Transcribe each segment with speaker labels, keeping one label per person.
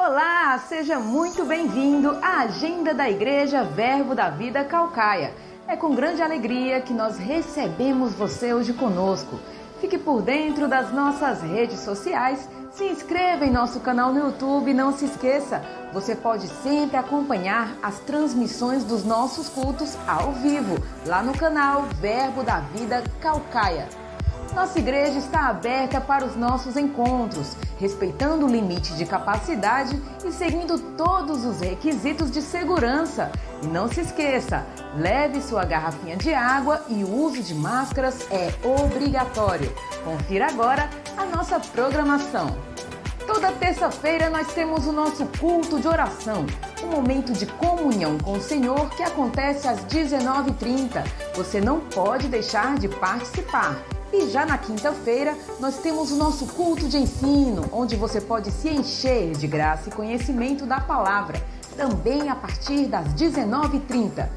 Speaker 1: Olá, seja muito bem-vindo à Agenda da Igreja Verbo da Vida Caucaia. É com grande alegria que nós recebemos você hoje conosco. Fique por dentro das nossas redes sociais, se inscreva em nosso canal no YouTube e não se esqueça, você pode sempre acompanhar as transmissões dos nossos cultos ao vivo, lá no canal Verbo da Vida Caucaia. Nossa igreja está aberta para os nossos encontros, respeitando o limite de capacidade e seguindo todos os requisitos de segurança. E não se esqueça, leve sua garrafinha de água e o uso de máscaras é obrigatório. Confira agora a nossa programação. Toda terça-feira nós temos o nosso culto de oração, um momento de comunhão com o Senhor que acontece às 19h30. Você não pode deixar de participar. E já na quinta-feira, nós temos o nosso culto de ensino, onde você pode se encher de graça e conhecimento da palavra, também a partir das 19h30.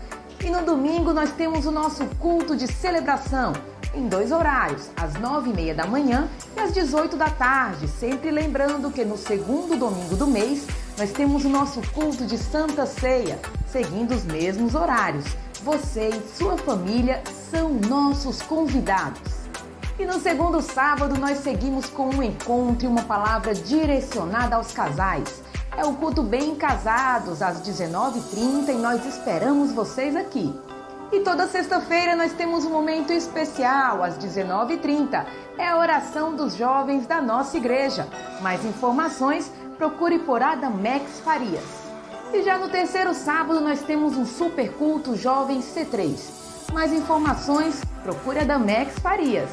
Speaker 1: E no domingo, nós temos o nosso culto de celebração, em 2 horários, às 9h30 da manhã e às 18 da tarde. Sempre lembrando que no segundo domingo do mês, nós temos o nosso culto de Santa Ceia, seguindo os mesmos horários. Você e sua família são nossos convidados. E no segundo sábado nós seguimos com um encontro e uma palavra direcionada aos casais. É o culto Bem Casados, às 19h30 e nós esperamos vocês aqui. E toda sexta-feira nós temos um momento especial, às 19h30. É a oração dos jovens da nossa igreja. Mais informações, procure por Adamex Farias. E já no terceiro sábado nós temos um super culto Jovem C3. Mais informações, procure Adamex Farias.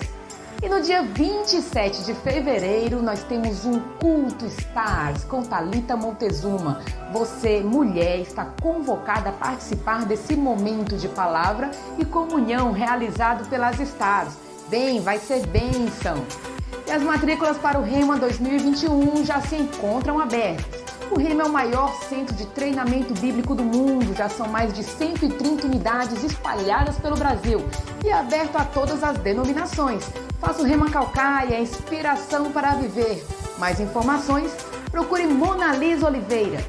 Speaker 1: E no dia 27 de fevereiro, nós temos um culto Stars com Thalita Montezuma. Você, mulher, está convocada a participar desse momento de palavra e comunhão realizado pelas Stars. Bem, vai ser bênção. E as matrículas para o Rema 2021 já se encontram abertas. O Rema é o maior centro de treinamento bíblico do mundo, já são mais de 130 unidades espalhadas pelo Brasil e é aberto a todas as denominações. Faça o Rema Caucaia, inspiração para viver. Mais informações, procure Mona Lisa Oliveira.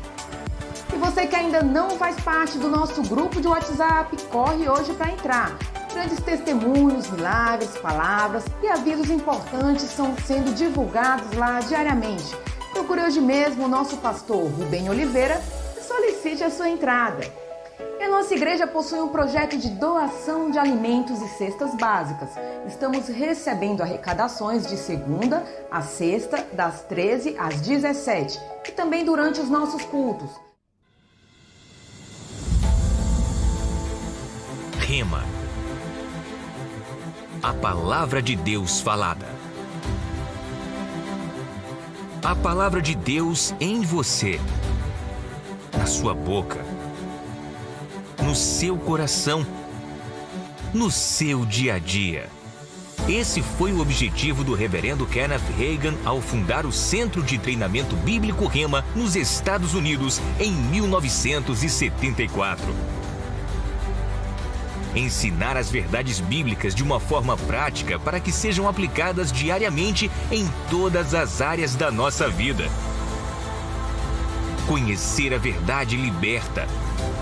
Speaker 1: E você que ainda não faz parte do nosso grupo de WhatsApp, corre hoje para entrar. Grandes testemunhos, milagres, palavras e avisos importantes estão sendo divulgados lá diariamente. Procure hoje mesmo o nosso pastor Rubem Oliveira e solicite a sua entrada. E a nossa igreja possui um projeto de doação de alimentos e cestas básicas. Estamos recebendo arrecadações de segunda a sexta, das 13 às 17 e também durante os nossos cultos.
Speaker 2: Rema. A palavra de Deus falada. A palavra de Deus em você, na sua boca, no seu coração, no seu dia a dia. Esse foi o objetivo do reverendo Kenneth Hagin ao fundar o Centro de Treinamento Bíblico Rema nos Estados Unidos em 1974. Ensinar as verdades bíblicas de uma forma prática para que sejam aplicadas diariamente em todas as áreas da nossa vida. Conhecer a verdade liberta.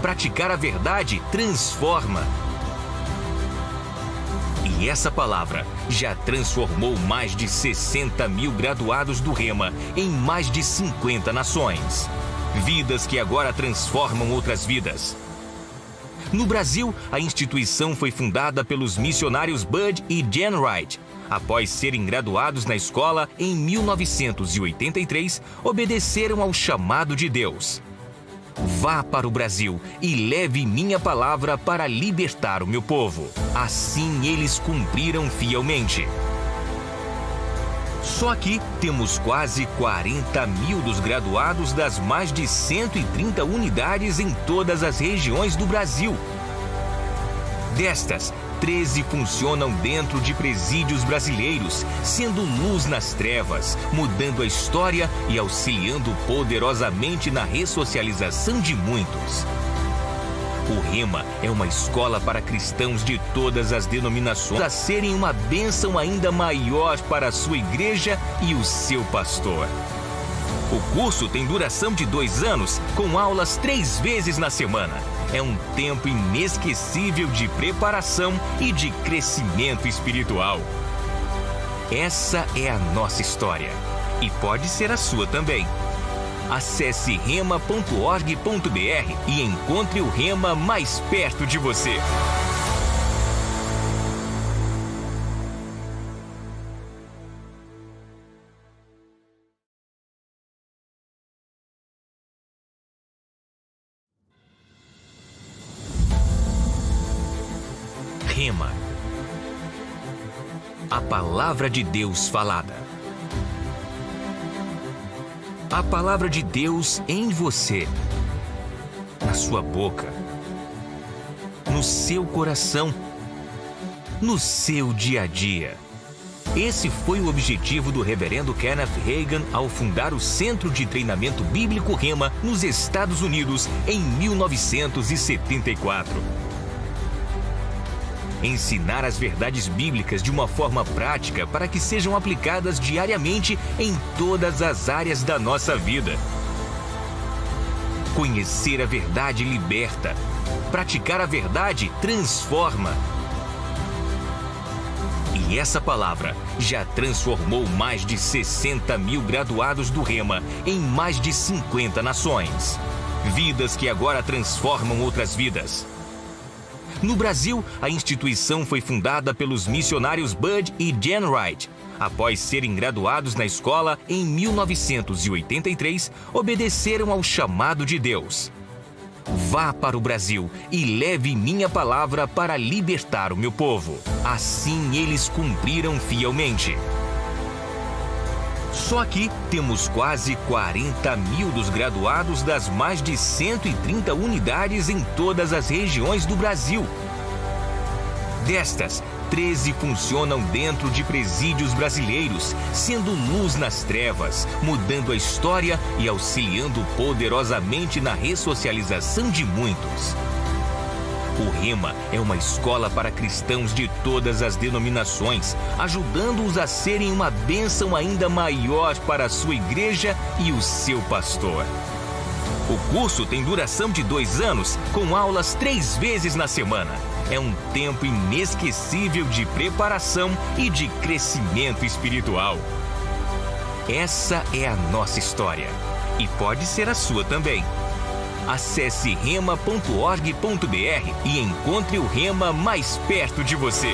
Speaker 2: Praticar a verdade transforma. E essa palavra já transformou mais de 60 mil graduados do Rema em mais de 50 nações. Vidas que agora transformam outras vidas. No Brasil, a instituição foi fundada pelos missionários Bud e Jen Wright. Após serem graduados na escola em 1983, obedeceram ao chamado de Deus. Vá para o Brasil e leve minha palavra para libertar o meu povo. Assim eles cumpriram fielmente. Só aqui temos quase 40 mil dos graduados das mais de 130 unidades em todas as regiões do Brasil. Destas, 13 funcionam dentro de presídios brasileiros, sendo luz nas trevas, mudando a história e auxiliando poderosamente na ressocialização de muitos. O Rema é uma escola para cristãos de todas as denominações a serem uma bênção ainda maior para a sua igreja e o seu pastor. O curso tem duração de 2 anos, com aulas 3 vezes na semana. É um tempo inesquecível de preparação e de crescimento espiritual. Essa é a nossa história e pode ser a sua também. Acesse rema.org.br e encontre o Rema mais perto de você. Rema. A palavra de Deus falada. A palavra de Deus em você, na sua boca, no seu coração, no seu dia a dia. Esse foi o objetivo do reverendo Kenneth Hagin ao fundar o Centro de Treinamento Bíblico Rema nos Estados Unidos em 1974. Ensinar as verdades bíblicas de uma forma prática para que sejam aplicadas diariamente em todas as áreas da nossa vida. Conhecer a verdade liberta. Praticar a verdade transforma. E essa palavra já transformou mais de 60 mil graduados do Rema em mais de 50 nações. Vidas que agora transformam outras vidas. No Brasil, a instituição foi fundada pelos missionários Bud e Jen Wright. Após serem graduados na escola em 1983, obedeceram ao chamado de Deus. Vá para o Brasil e leve minha palavra para libertar o meu povo. Assim eles cumpriram fielmente. Só aqui temos quase 40 mil dos graduados das mais de 130 unidades em todas as regiões do Brasil. Destas, 13 funcionam dentro de presídios brasileiros, sendo luz nas trevas, mudando a história e auxiliando poderosamente na ressocialização de muitos. O Rema é uma escola para cristãos de todas as denominações, ajudando-os a serem uma bênção ainda maior para a sua igreja e o seu pastor. O curso tem duração de 2 anos, com aulas 3 vezes na semana. É um tempo inesquecível de preparação e de crescimento espiritual. Essa é a nossa história e pode ser a sua também. Acesse rema.org.br e encontre o Rema mais perto de você.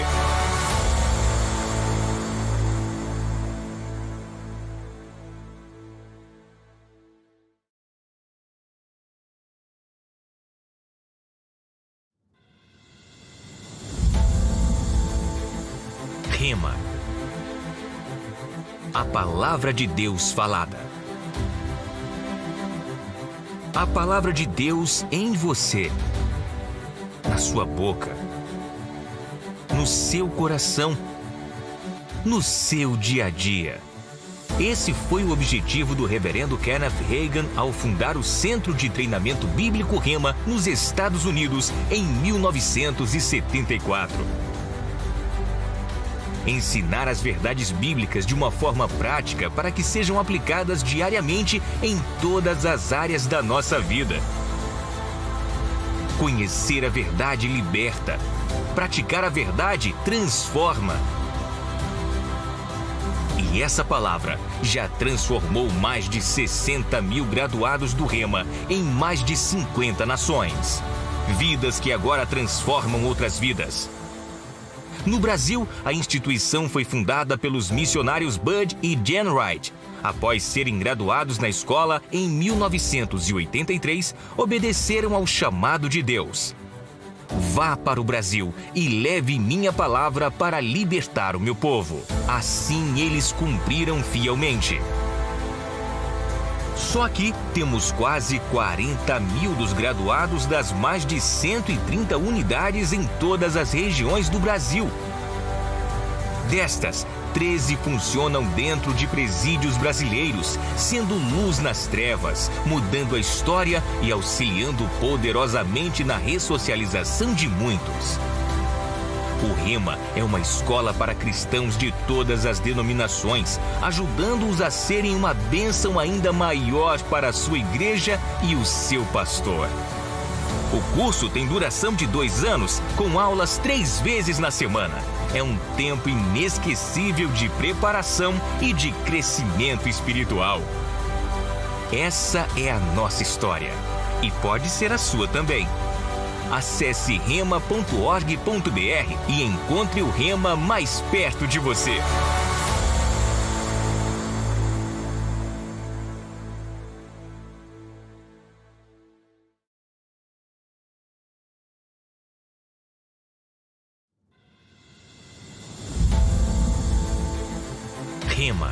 Speaker 2: Rema. A palavra de Deus falada. A palavra de Deus em você, na sua boca, no seu coração, no seu dia a dia. Esse foi o objetivo do reverendo Kenneth Hagin ao fundar o Centro de Treinamento Bíblico Rema nos Estados Unidos em 1974. Ensinar as verdades bíblicas de uma forma prática para que sejam aplicadas diariamente em todas as áreas da nossa vida. Conhecer a verdade liberta. Praticar a verdade transforma. E essa palavra já transformou mais de 60 mil graduados do Rema em mais de 50 nações. Vidas que agora transformam outras vidas. No Brasil, a instituição foi fundada pelos missionários Bud e Jen Wright. Após serem graduados na escola em 1983, obedeceram ao chamado de Deus. Vá para o Brasil e leve minha palavra para libertar o meu povo. Assim eles cumpriram fielmente. Só aqui temos quase 40 mil dos graduados das mais de 130 unidades em todas as regiões do Brasil. Destas, 13 funcionam dentro de presídios brasileiros, sendo luz nas trevas, mudando a história e auxiliando poderosamente na ressocialização de muitos. O Rema é uma escola para cristãos de todas as denominações, ajudando-os a serem uma bênção ainda maior para a sua igreja e o seu pastor. O curso tem duração de 2 anos, com aulas 3 vezes na semana. É um tempo inesquecível de preparação e de crescimento espiritual. Essa é a nossa história e pode ser a sua também. Acesse rema.org.br e encontre o Rema mais perto de você. Rema.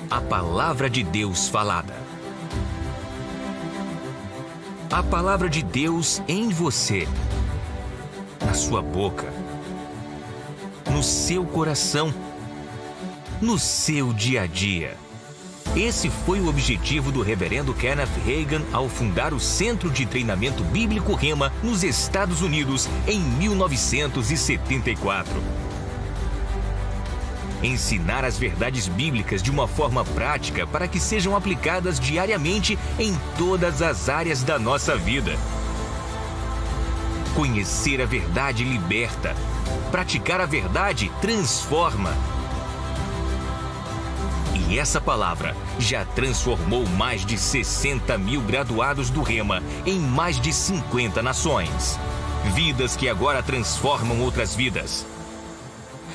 Speaker 2: A palavra de Deus falada. A palavra de Deus em você, na sua boca, no seu coração, no seu dia a dia. Esse foi o objetivo do reverendo Kenneth Hagin ao fundar o Centro de Treinamento Bíblico Rema nos Estados Unidos em 1974. Ensinar as verdades bíblicas de uma forma prática para que sejam aplicadas diariamente em todas as áreas da nossa vida. Conhecer a verdade liberta. Praticar a verdade transforma. E essa palavra já transformou mais de 60 mil graduados do Rema em mais de 50 nações. Vidas que agora transformam outras vidas.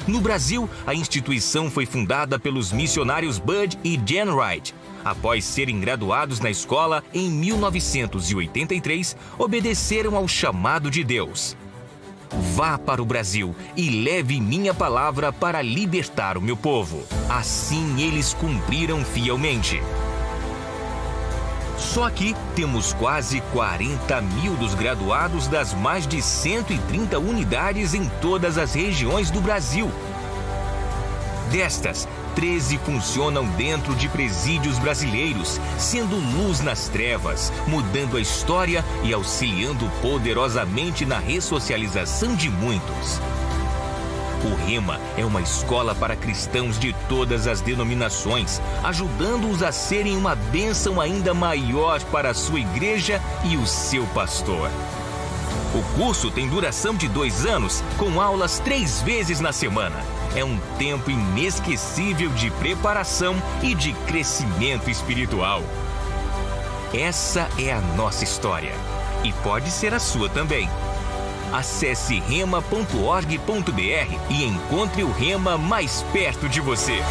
Speaker 2: No Brasil, a instituição foi fundada pelos missionários Bud e Jan Wright. Após serem graduados na escola em 1983, obedeceram ao chamado de Deus. Vá para o Brasil e leve minha palavra para libertar o meu povo. Assim eles cumpriram fielmente. Só aqui temos quase 40 mil dos graduados das mais de 130 unidades em todas as regiões do Brasil. Destas, 13 funcionam dentro de presídios brasileiros, sendo luz nas trevas, mudando a história e auxiliando poderosamente na ressocialização de muitos. O Rema é uma escola para cristãos de todas as denominações, ajudando-os a serem uma bênção ainda maior para a sua igreja e o seu pastor. O curso tem duração de 2 anos, com aulas 3 vezes na semana. É um tempo inesquecível de preparação e de crescimento espiritual. Essa é a nossa história e pode ser a sua também. Acesse rema.org.br e encontre o Rema mais perto de você.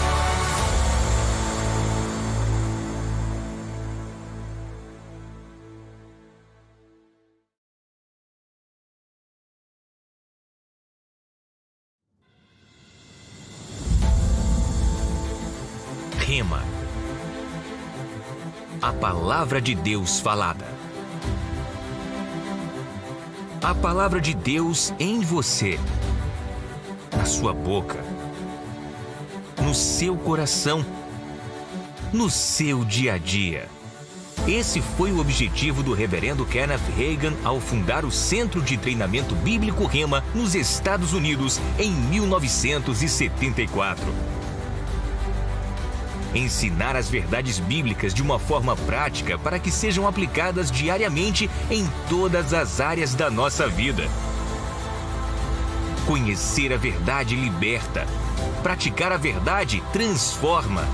Speaker 2: Rema. A palavra de Deus falada. A palavra de Deus em você, na sua boca, no seu coração, no seu dia a dia. Esse foi o objetivo do reverendo Kenneth Hagin ao fundar o Centro de Treinamento Bíblico Rema nos Estados Unidos em 1974. Ensinar as verdades bíblicas de uma forma prática para que sejam aplicadas diariamente em todas as áreas da nossa vida. Conhecer a verdade liberta. Praticar a verdade transforma.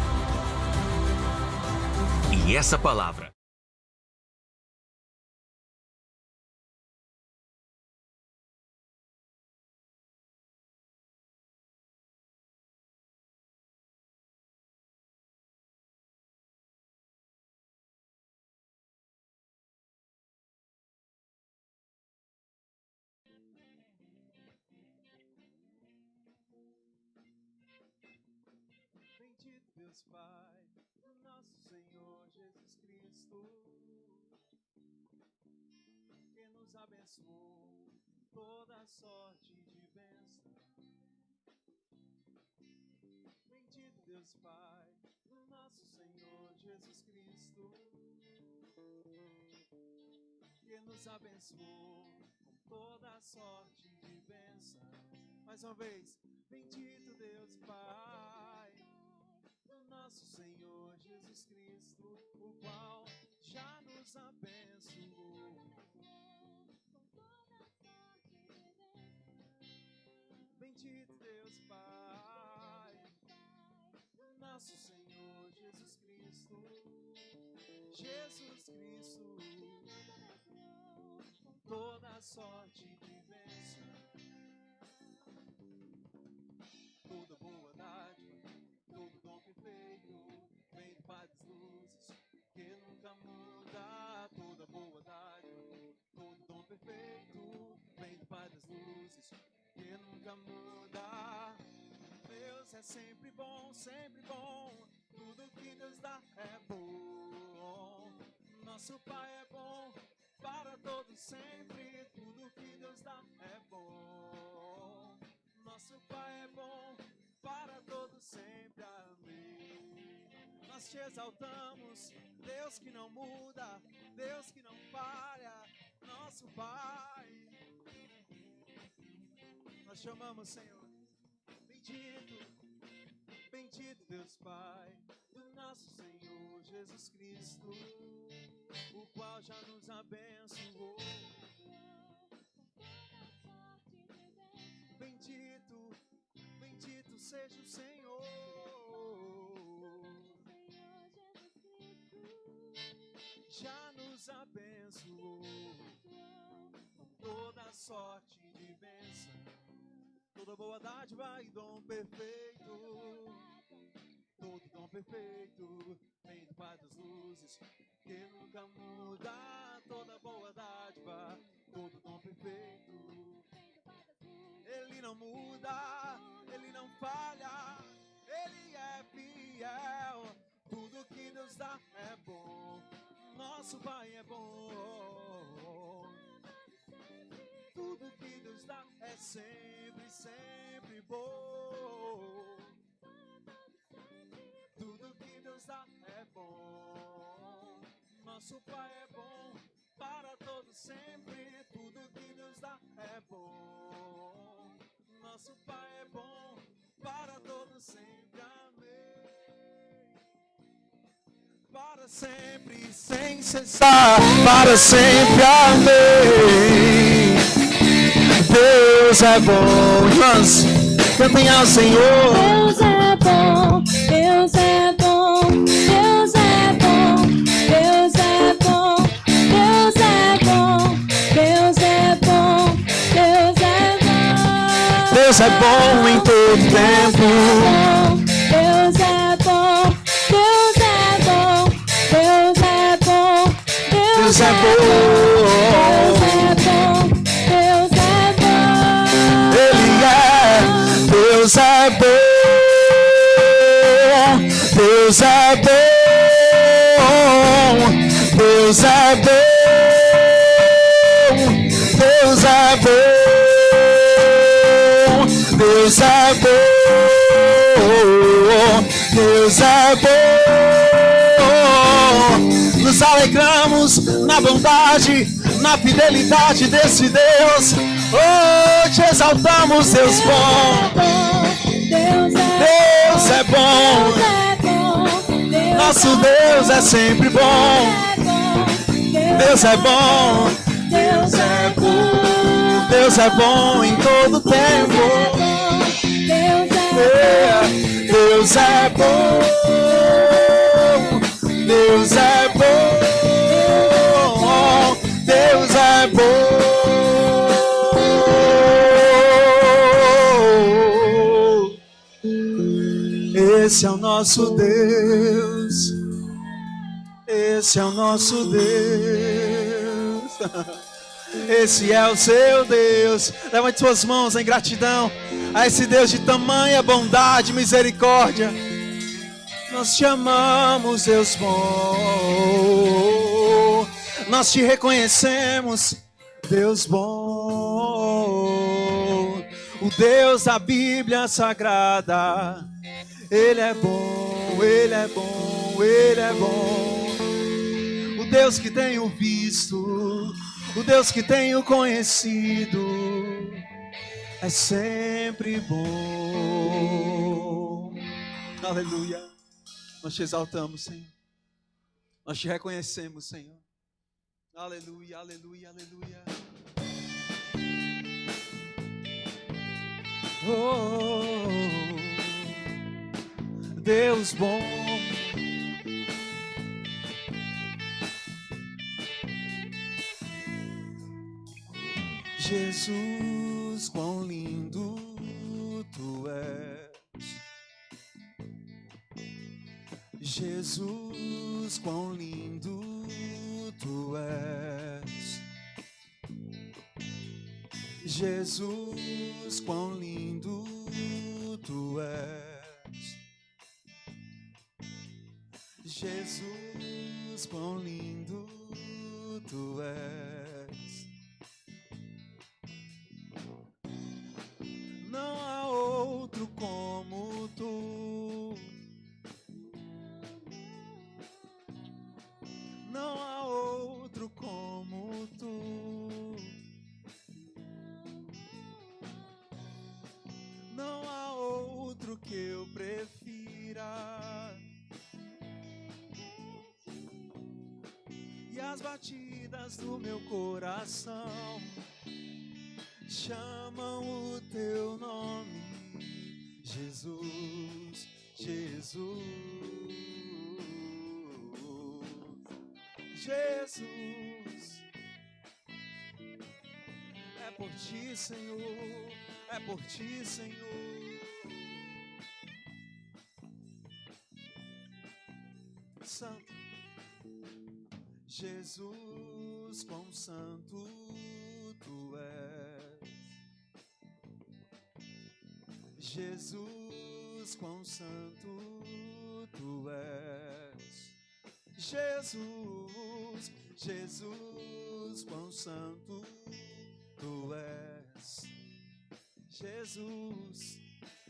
Speaker 2: E essa palavra
Speaker 3: Bendito Deus Pai, do nosso Senhor Jesus Cristo, que nos abençoou com toda sorte de bênção. Bendito Deus Pai, do nosso Senhor Jesus Cristo, que nos abençoou com toda sorte de de bênção. Mais uma vez, bendito Deus Pai, do nosso Senhor Jesus Cristo, o qual já nos abençoou. Bendito Deus Pai, do nosso Senhor Jesus Cristo, toda sorte de bênção, toda boa dádiva, todo dom perfeito, vem do Pai das luzes, que nunca muda. Toda boa dádiva, todo dom perfeito, vem do Pai das luzes, que nunca muda. Deus é sempre bom, tudo que Deus dá é bom. Nosso Pai é bom para todos sempre, tudo que Deus dá é bom. Nosso Pai é bom para todos sempre, amém. Nós te exaltamos, Deus que não muda, Deus que não falha, nosso Pai. Nós chamamos, Senhor. Bendito Deus Pai, do nosso Senhor Jesus Cristo, o qual já nos abençoou. Bendito seja o Senhor, já nos abençoou com toda sorte de bênção, toda boa dádiva e dom perfeito, todo dom perfeito vem do Pai das luzes, que nunca muda. Toda boa dádiva, todo dom perfeito, Ele não muda, Ele não falha, Ele é fiel. Tudo que Deus dá é bom, nosso Pai é bom. Tudo que Deus dá é sempre bom. Tudo que Deus dá é bom. Nosso Pai é bom para todos sempre. Tudo que Deus dá é bom. Nosso Pai é bom para todos sempre, amém. Para sempre, sem cessar, para sempre, amém. Deus é bom, irmãs, cantem ao Senhor.
Speaker 4: Deus é bom, Deus é bom, Deus é bom, Deus é bom, Deus é bom, Deus é bom, Deus é bom.
Speaker 3: Deus é bom em todo tempo.
Speaker 4: Deus é bom, Deus é bom, Deus é bom,
Speaker 3: Deus é bom.
Speaker 4: Deus é bom.
Speaker 3: Ele é, Deus é bom. Deus é bom. Deus é bom. Deus é bom. Deus é bom. Deus é bom. Nos alegramos na bondade, na fidelidade desse Deus. Oh, te exaltamos, Deus bom. Deus é bom. Nosso Deus é sempre bom. Deus é bom. Deus é bom. Deus é bom em todo tempo. Deus é bom. Deus é bom. Deus é bom. Esse é o nosso Deus. Esse é o nosso Deus. Esse é o seu Deus. Levante suas mãos em gratidão a esse Deus de tamanha bondade e misericórdia. Nós te amamos, Deus bom. Nós te reconhecemos, Deus bom. O Deus da Bíblia Sagrada. Ele é bom, Ele é bom, Ele é bom. O Deus que tenho visto, o Deus que tenho conhecido. é sempre bom. Aleluia. Nós te exaltamos, Senhor. Nós te reconhecemos, Senhor. Aleluia, aleluia, aleluia. Oh, Deus bom. Jesus, quão lindo tu és. Jesus, quão lindo tu és. Jesus, quão lindo tu és. Jesus, quão lindo tu és. Não há outro como tu. Não há outro como tu. Não há outro que eu prefira. E as batidas do meu coração chamam o teu nome, Jesus, Jesus, Jesus. É por ti, Senhor, é por ti, Senhor. Santo Jesus, quão santo tu és. Jesus, quão santo tu és. Jesus, Jesus, quão santo tu és. Jesus,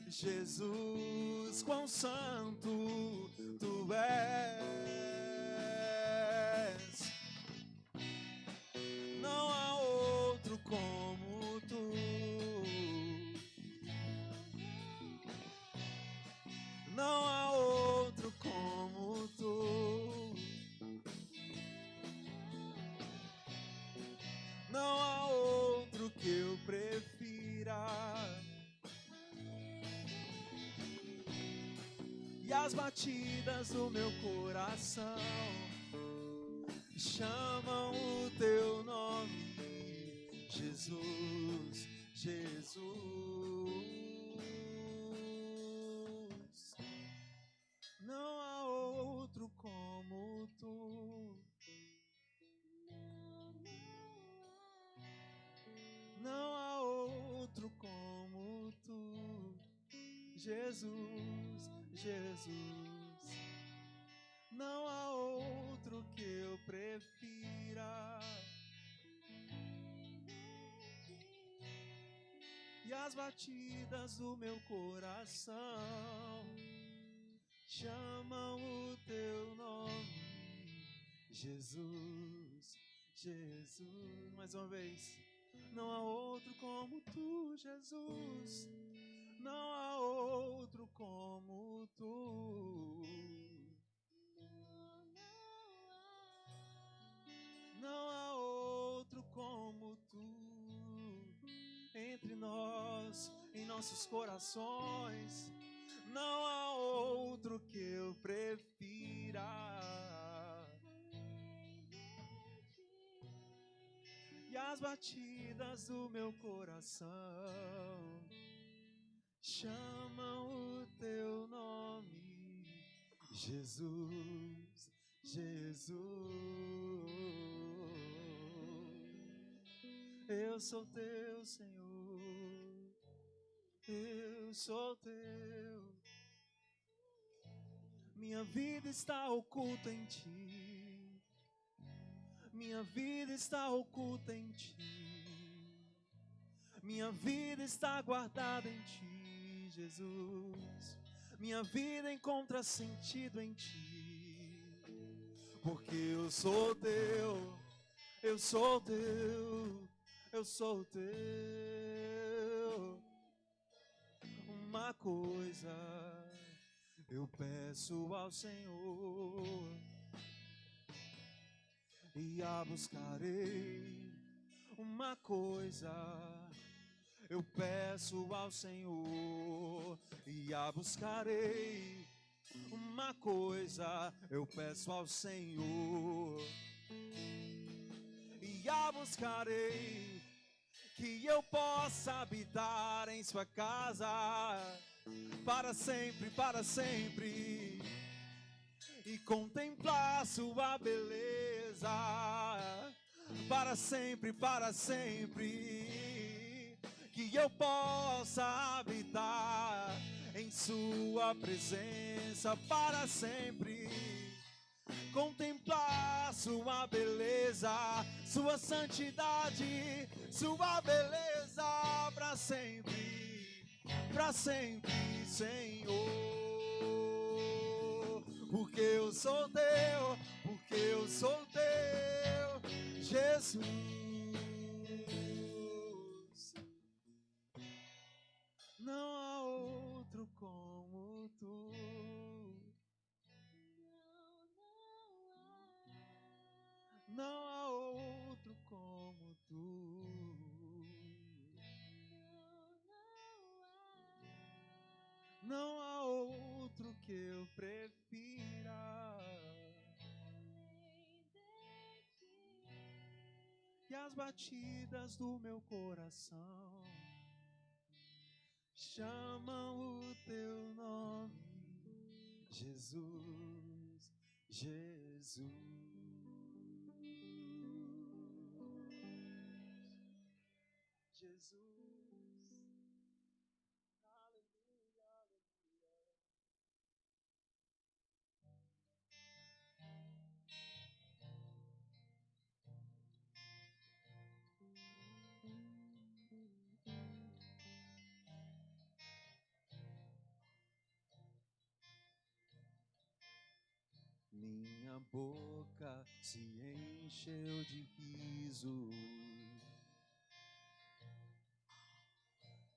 Speaker 3: Jesus, quão santo tu és. Não há outro como tu. Não há outro como tu. Não há outro que eu prefira. E as batidas do meu coração chamam o teu nome, Jesus, Jesus. Não há outro como tu. Não há outro como tu, Jesus, Jesus. Não há outro que eu prefira. E as batidas do meu coração chamam o teu nome, Jesus, Jesus. Mais uma vez. Não há outro como tu, Jesus. Não há outro como tu. Não há outro como tu. Entre nós, em nossos corações, não há outro que eu prefira. E as batidas do meu coração chamam o teu nome, Jesus, Jesus. Eu sou teu, Senhor. Eu sou teu. Minha vida está oculta em ti. Minha vida está oculta em ti. Minha vida está guardada em ti, Jesus. Minha vida encontra sentido em ti. Porque eu sou teu, eu sou teu, eu sou teu. uma coisa eu peço ao Senhor, e a buscarei. Uma coisa eu peço ao Senhor, e a buscarei. Uma coisa eu peço ao Senhor, e a buscarei, que eu possa habitar em sua casa para sempre, e contemplar sua beleza para sempre, que eu possa habitar em sua presença para sempre, contemplar sua beleza, sua santidade, sua beleza para sempre, Senhor. Porque eu sou teu, Jesus. Não há outro como tu. Não há outro como tu. Não há outro que eu prefira. E as batidas do meu coração chamam o teu nome, Jesus, Jesus. Jesus. Aleluia, aleluia. Minha boca se encheu de riso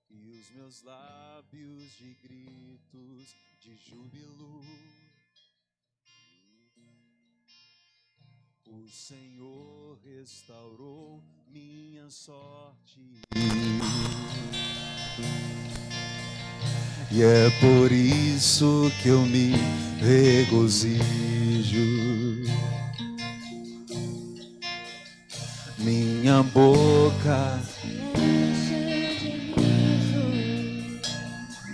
Speaker 3: e os meus lábios de gritos de júbilo. O Senhor restaurou minha sorte, e é por isso que eu me regozijo. Minha boca,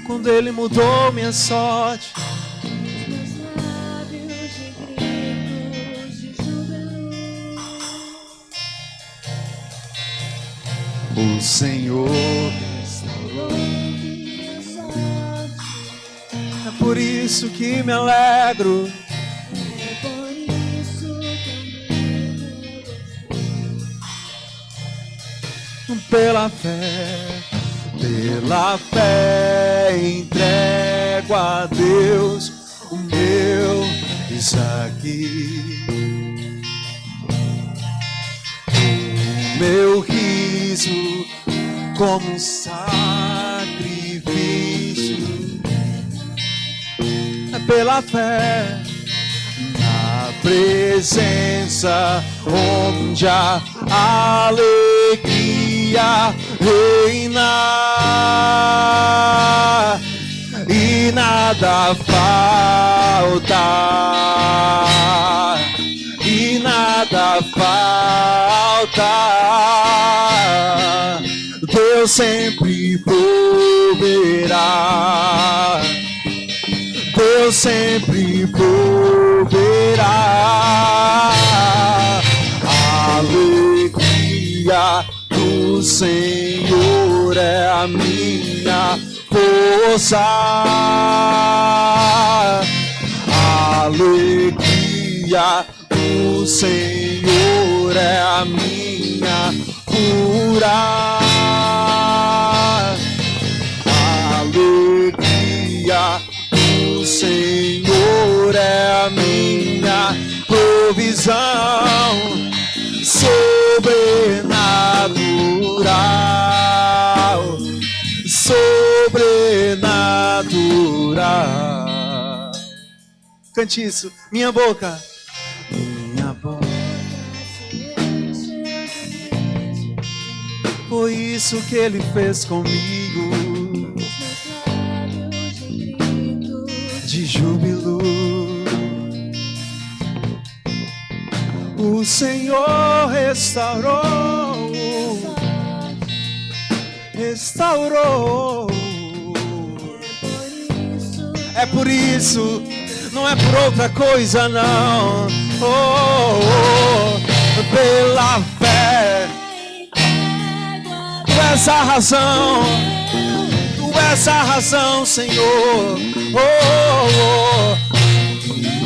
Speaker 3: quando Ele mudou minha sorte,
Speaker 4: Meus lábios de gritos de júbilo.
Speaker 3: o Senhor
Speaker 4: Restaurou minha sorte.
Speaker 3: é por isso que me alegro.
Speaker 4: É por isso que eu me regozijo.
Speaker 3: Pela fé entrego a Deus o meu Isaque, o meu riso como um sacrifício. É pela fé na presença onde a alegria reina e nada falta, e nada falta. Deus sempre proverá, Deus sempre proverá. Alegria do Senhor é a minha força. Alegria do Senhor é a minha cura. Alegria do Senhor é a minha provisão sobrenatural, sobrenatural. Cante isso. Minha boca. Foi isso que ele fez comigo. De júbilo. O Senhor restaurou. É por isso, não é por outra coisa não. Pela fé. Tu és a razão. Tu és a razão, Senhor.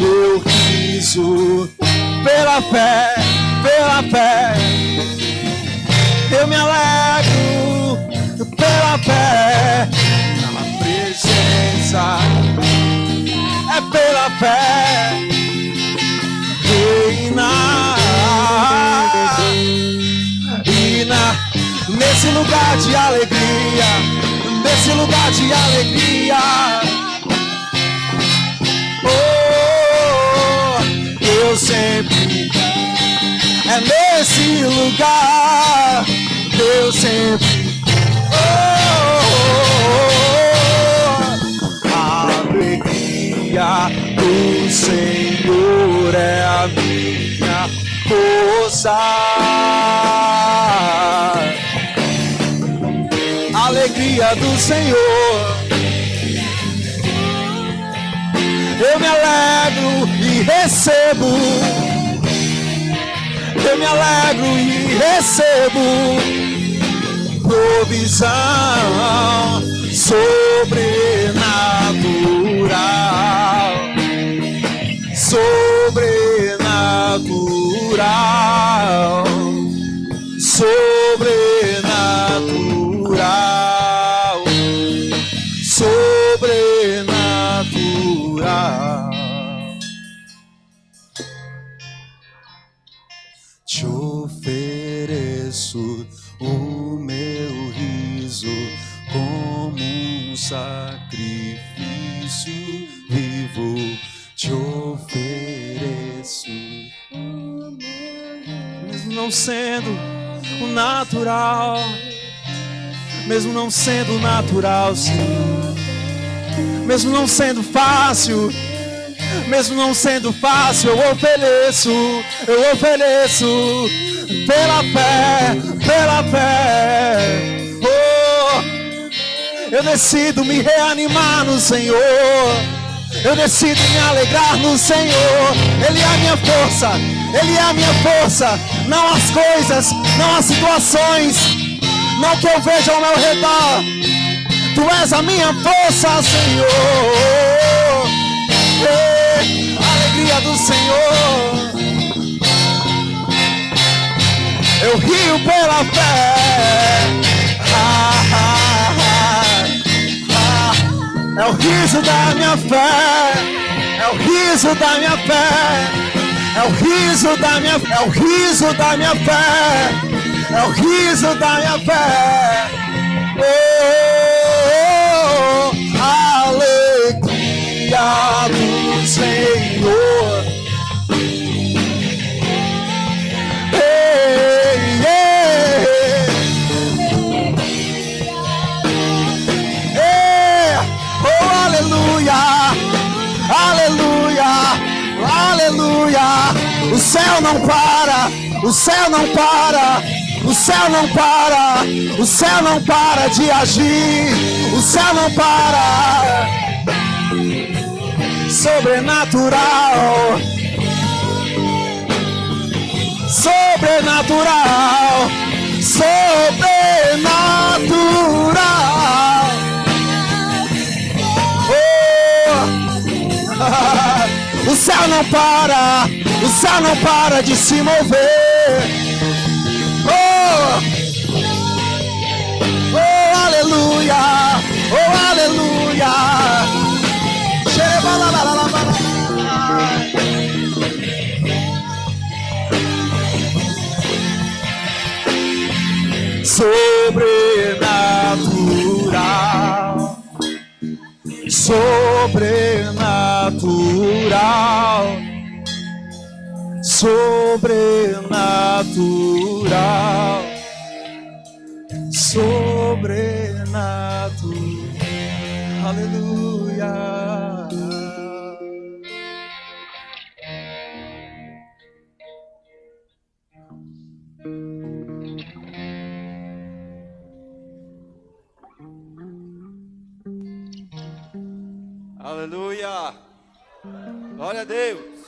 Speaker 3: Eu riso pela fé, pela fé. Eu me alegro pela fé. Na presença é pela fé. Nesse lugar de alegria, nesse lugar de alegria. Eu sempre, é nesse lugar, eu sempre, a alegria do Senhor é a minha força. Alegria do Senhor. Eu me alegro e recebo. Eu me alegro e recebo provisão sobrenatural. Sobrenatural. Sobrenatural. Sobrenatural. Te ofereço o meu riso como um sacrifício vivo. Te ofereço o meu riso. Mesmo não sendo o natural, mesmo não sendo natural, Senhor. Mesmo não sendo fácil, mesmo não sendo fácil, eu ofereço pela fé, pela fé. Eu decido me reanimar no Senhor. Eu decido me alegrar no Senhor. Ele é a minha força, Ele é a minha força. Não as coisas, não as situações, não o que eu vejo ao meu redor. Tu és a minha força, Senhor. Alegria do Senhor. Eu rio pela fé. É o riso da minha fé. É o riso da minha fé. É o riso da minha fé. É o riso da minha fé. É o riso da minha fé. Alegria do Senhor. Aleluia, o céu não para, o céu não para, o céu não para, o céu não para de agir, o céu não para. Sobrenatural, sobrenatural, sobrenatural. O céu não para, o céu não para de se mover. Oh, aleluia, oh, aleluia. Sobrenatural, sobrenatural. Sobrenatural, sobrenatural, sobrenatural, aleluia. Aleluia, glória a Deus.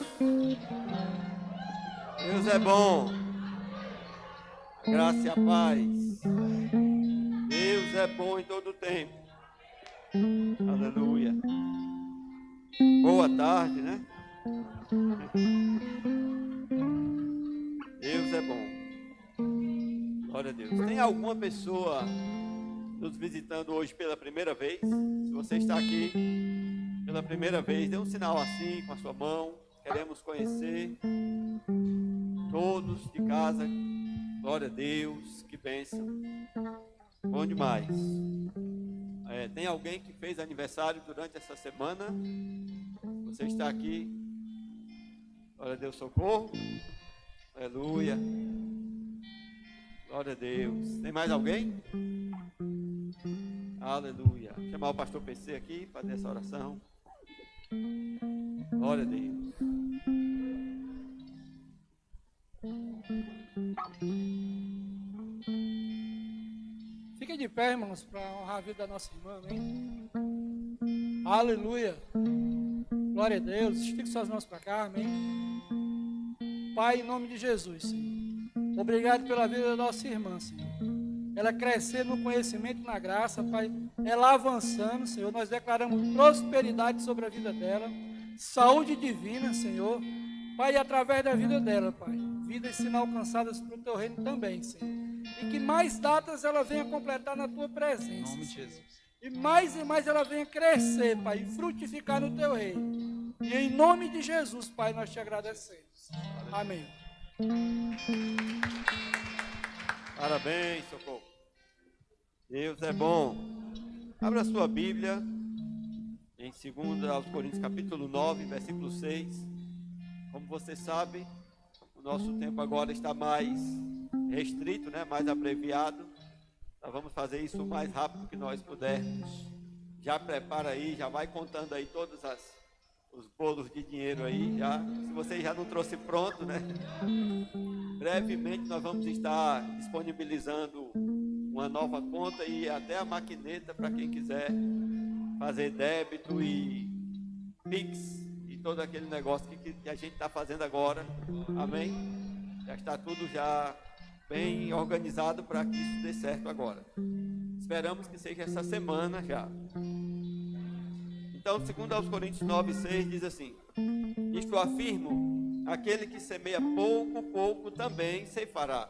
Speaker 3: Deus é bom, graça e a paz. Deus é bom em todo o tempo. Aleluia. Boa tarde, né? Deus é bom. Glória a Deus. Tem alguma pessoa nos visitando hoje pela primeira vez? Se você está aqui pela primeira vez, dê um sinal assim com a sua mão. Queremos conhecer todos de casa. Glória a Deus, que bênção. Bom demais. Tem alguém que fez aniversário durante essa semana? Você está aqui. Glória a Deus, socorro. Aleluia. Glória a Deus. Tem mais alguém? Aleluia. Vou chamar o pastor PC aqui para fazer essa oração. Glória a Deus.
Speaker 5: Fiquem de pé, irmãos, para honrar a vida da nossa irmã, amém? Aleluia. Glória a Deus. Estique suas mãos para cá, amém? Pai, em nome de Jesus, Senhor. Obrigado pela vida da nossa irmã, Senhor. Ela crescendo no conhecimento e na graça, Pai. Ela avançando, Senhor. Nós declaramos prosperidade sobre a vida dela. Saúde divina, Senhor. Pai, através da vida dela, Pai. Vidas sendo alcançadas para o Teu reino também, Senhor. E que mais datas ela venha completar na Tua presença. Em nome de Jesus. E mais ela venha crescer, Pai. E frutificar no Teu reino. E em nome de Jesus, Pai, nós Te agradecemos. Amém.
Speaker 3: Parabéns, socorro. Deus é bom. Abra sua Bíblia em 2 Coríntios capítulo 9, versículo 6. Como você sabe, o nosso tempo agora está mais restrito, né? Mais abreviado. Nós vamos fazer isso o mais rápido que nós pudermos. Já prepara aí, já vai contando aí todos os bolos de dinheiro aí, já. Se você já não trouxe pronto, né? Brevemente nós vamos estar disponibilizando uma nova conta e até a maquineta para quem quiser fazer débito e Pix e todo aquele negócio que a gente está fazendo agora. Amém? Já está tudo já bem organizado para que isso dê certo agora. Esperamos que seja essa semana já. Então, 2 Coríntios 9, 6 diz assim: isto afirmo, aquele que semeia pouco, pouco também ceifará.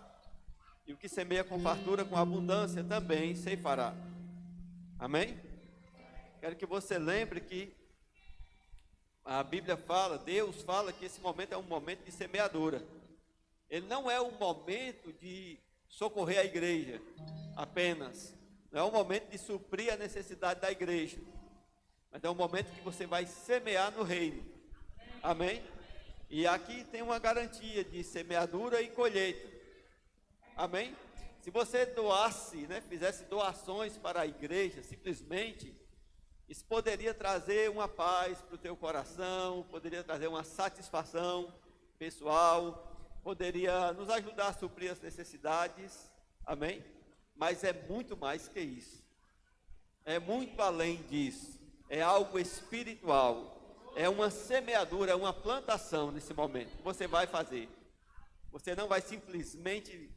Speaker 3: E o que semeia com fartura, com abundância, também ceifará. Amém? Quero que você lembre que a Bíblia fala, Deus fala que esse momento é um momento de semeadura. Ele não é um momento de socorrer a igreja apenas. Não é um momento de suprir a necessidade da igreja. Mas é um momento que você vai semear no reino. Amém? E aqui tem uma garantia de semeadura e colheita. Amém? Se você doasse, né, fizesse doações para a igreja, simplesmente, isso poderia trazer uma paz para o teu coração, poderia trazer uma satisfação pessoal, poderia nos ajudar a suprir as necessidades. Amém? Mas é muito mais que isso. É muito além disso. É algo espiritual, é uma semeadura, é uma plantação nesse momento que você vai fazer. Você não vai simplesmente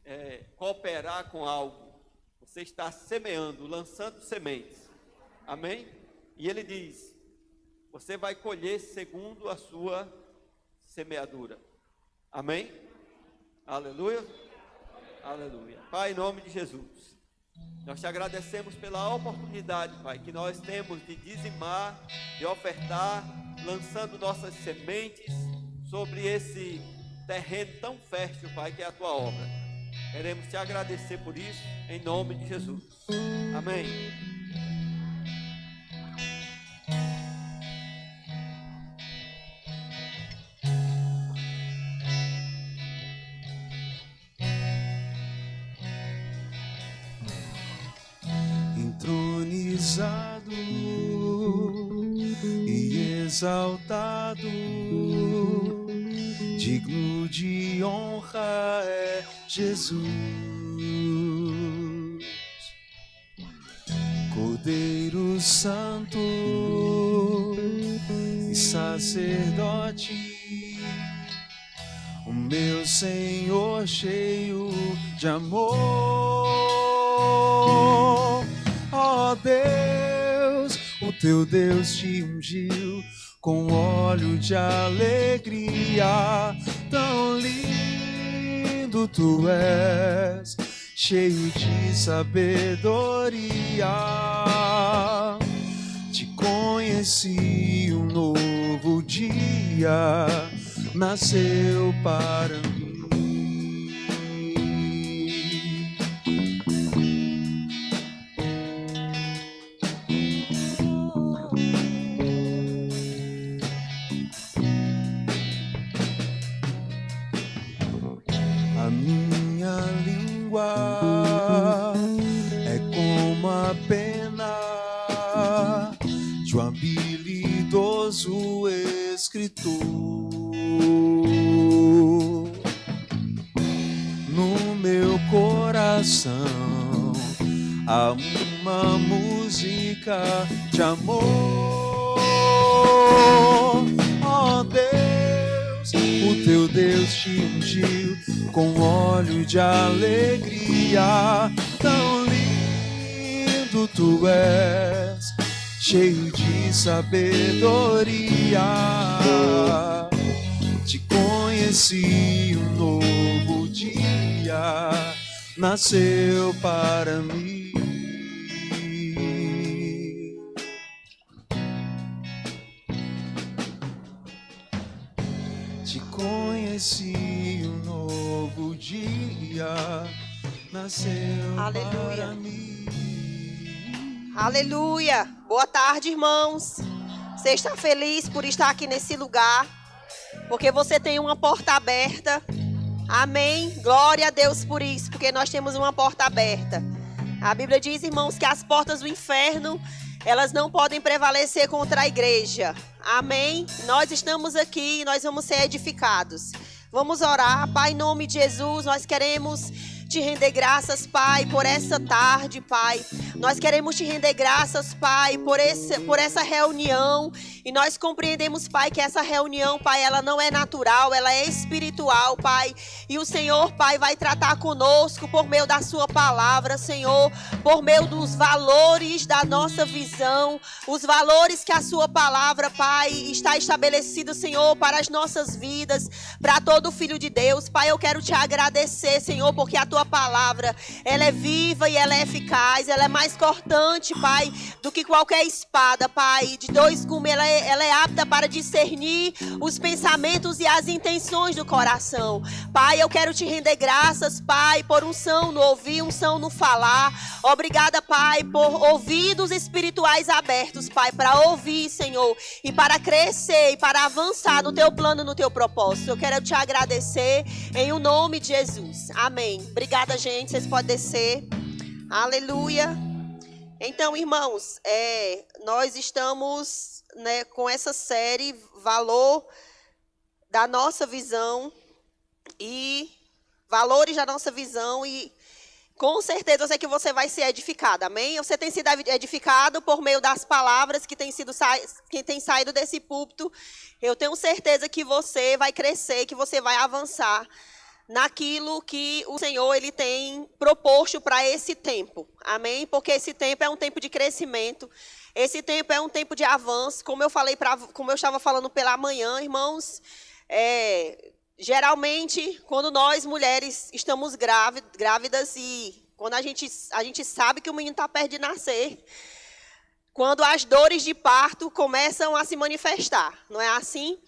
Speaker 3: cooperar com algo, você está semeando, lançando sementes. Amém? E ele diz, você vai colher segundo a sua semeadura. Amém? Aleluia? Aleluia. Pai, em nome de Jesus, nós te agradecemos pela oportunidade, Pai, que nós temos de dizimar, de ofertar, lançando nossas sementes sobre esse terreno tão fértil, Pai, que é a tua obra. Queremos te agradecer por isso, em nome de Jesus. Amém. entronizado e exaltado, digno de honra é Jesus. Cordeiro Santo e sacerdote, o meu Senhor cheio de amor. Ó Deus, o teu Deus te ungiu com óleo de alegria. Tão lindo tu és, cheio de sabedoria. Te conheci, um novo dia nasceu para mim. A minha língua é como a pena de um habilidoso escritor. No meu coração há uma música de amor. Ó Deus, o teu Deus te ungiu com óleo de alegria. Tão lindo tu és, cheio de sabedoria. Te conheci, um novo dia nasceu para mim. Te conheci, um novo dia nasceu para mim.
Speaker 6: Aleluia! Boa tarde, irmãos. Você está feliz por estar aqui nesse lugar? Porque você tem uma porta aberta. Amém? Glória a Deus por isso, porque nós temos uma porta aberta. A Bíblia diz, irmãos, que as portas do inferno, elas não podem prevalecer contra a igreja. Amém? Nós estamos aqui e nós vamos ser edificados. Vamos orar. Pai, em nome de Jesus, nós queremos te render graças, Pai, por essa tarde, Pai. Nós queremos te render graças, Pai, por essa reunião. E nós compreendemos, Pai, que essa reunião, Pai, ela não é natural, ela é espiritual, Pai. E o Senhor, Pai, vai tratar conosco por meio da sua palavra, Senhor, por meio dos valores da nossa visão, os valores que a sua palavra, Pai, está estabelecido, Senhor, para as nossas vidas, para todo filho de Deus. Pai, eu quero te agradecer, Senhor, porque a tua palavra, ela é viva e ela é eficaz, ela é mais cortante, Pai, do que qualquer espada, Pai, de dois gumes. Ela é apta para discernir os pensamentos e as intenções do coração. Pai, eu quero te render graças, Pai, por unção no ouvir, unção no falar. Obrigada, Pai, por ouvidos espirituais abertos, Pai, para ouvir, Senhor, e para crescer e para avançar no teu plano, no teu propósito. Eu quero te agradecer em o nome de Jesus. Amém. Obrigada, gente. Vocês podem descer. Aleluia. Então, irmãos, nós estamos, com essa série Valor da Nossa Visão e Valores da Nossa Visão, e com certeza eu sei que você vai ser edificado, amém? Você tem sido edificado por meio das palavras que tem saído desse púlpito. Eu tenho certeza que você vai crescer, que você vai avançar naquilo que o Senhor ele tem proposto para esse tempo, amém? Porque esse tempo é um tempo de crescimento, esse tempo é um tempo de avanço, como eu estava falando pela manhã, irmãos. Geralmente, quando nós mulheres estamos grávidas e quando a gente sabe que o menino está perto de nascer, quando as dores de parto começam a se manifestar, não é assim?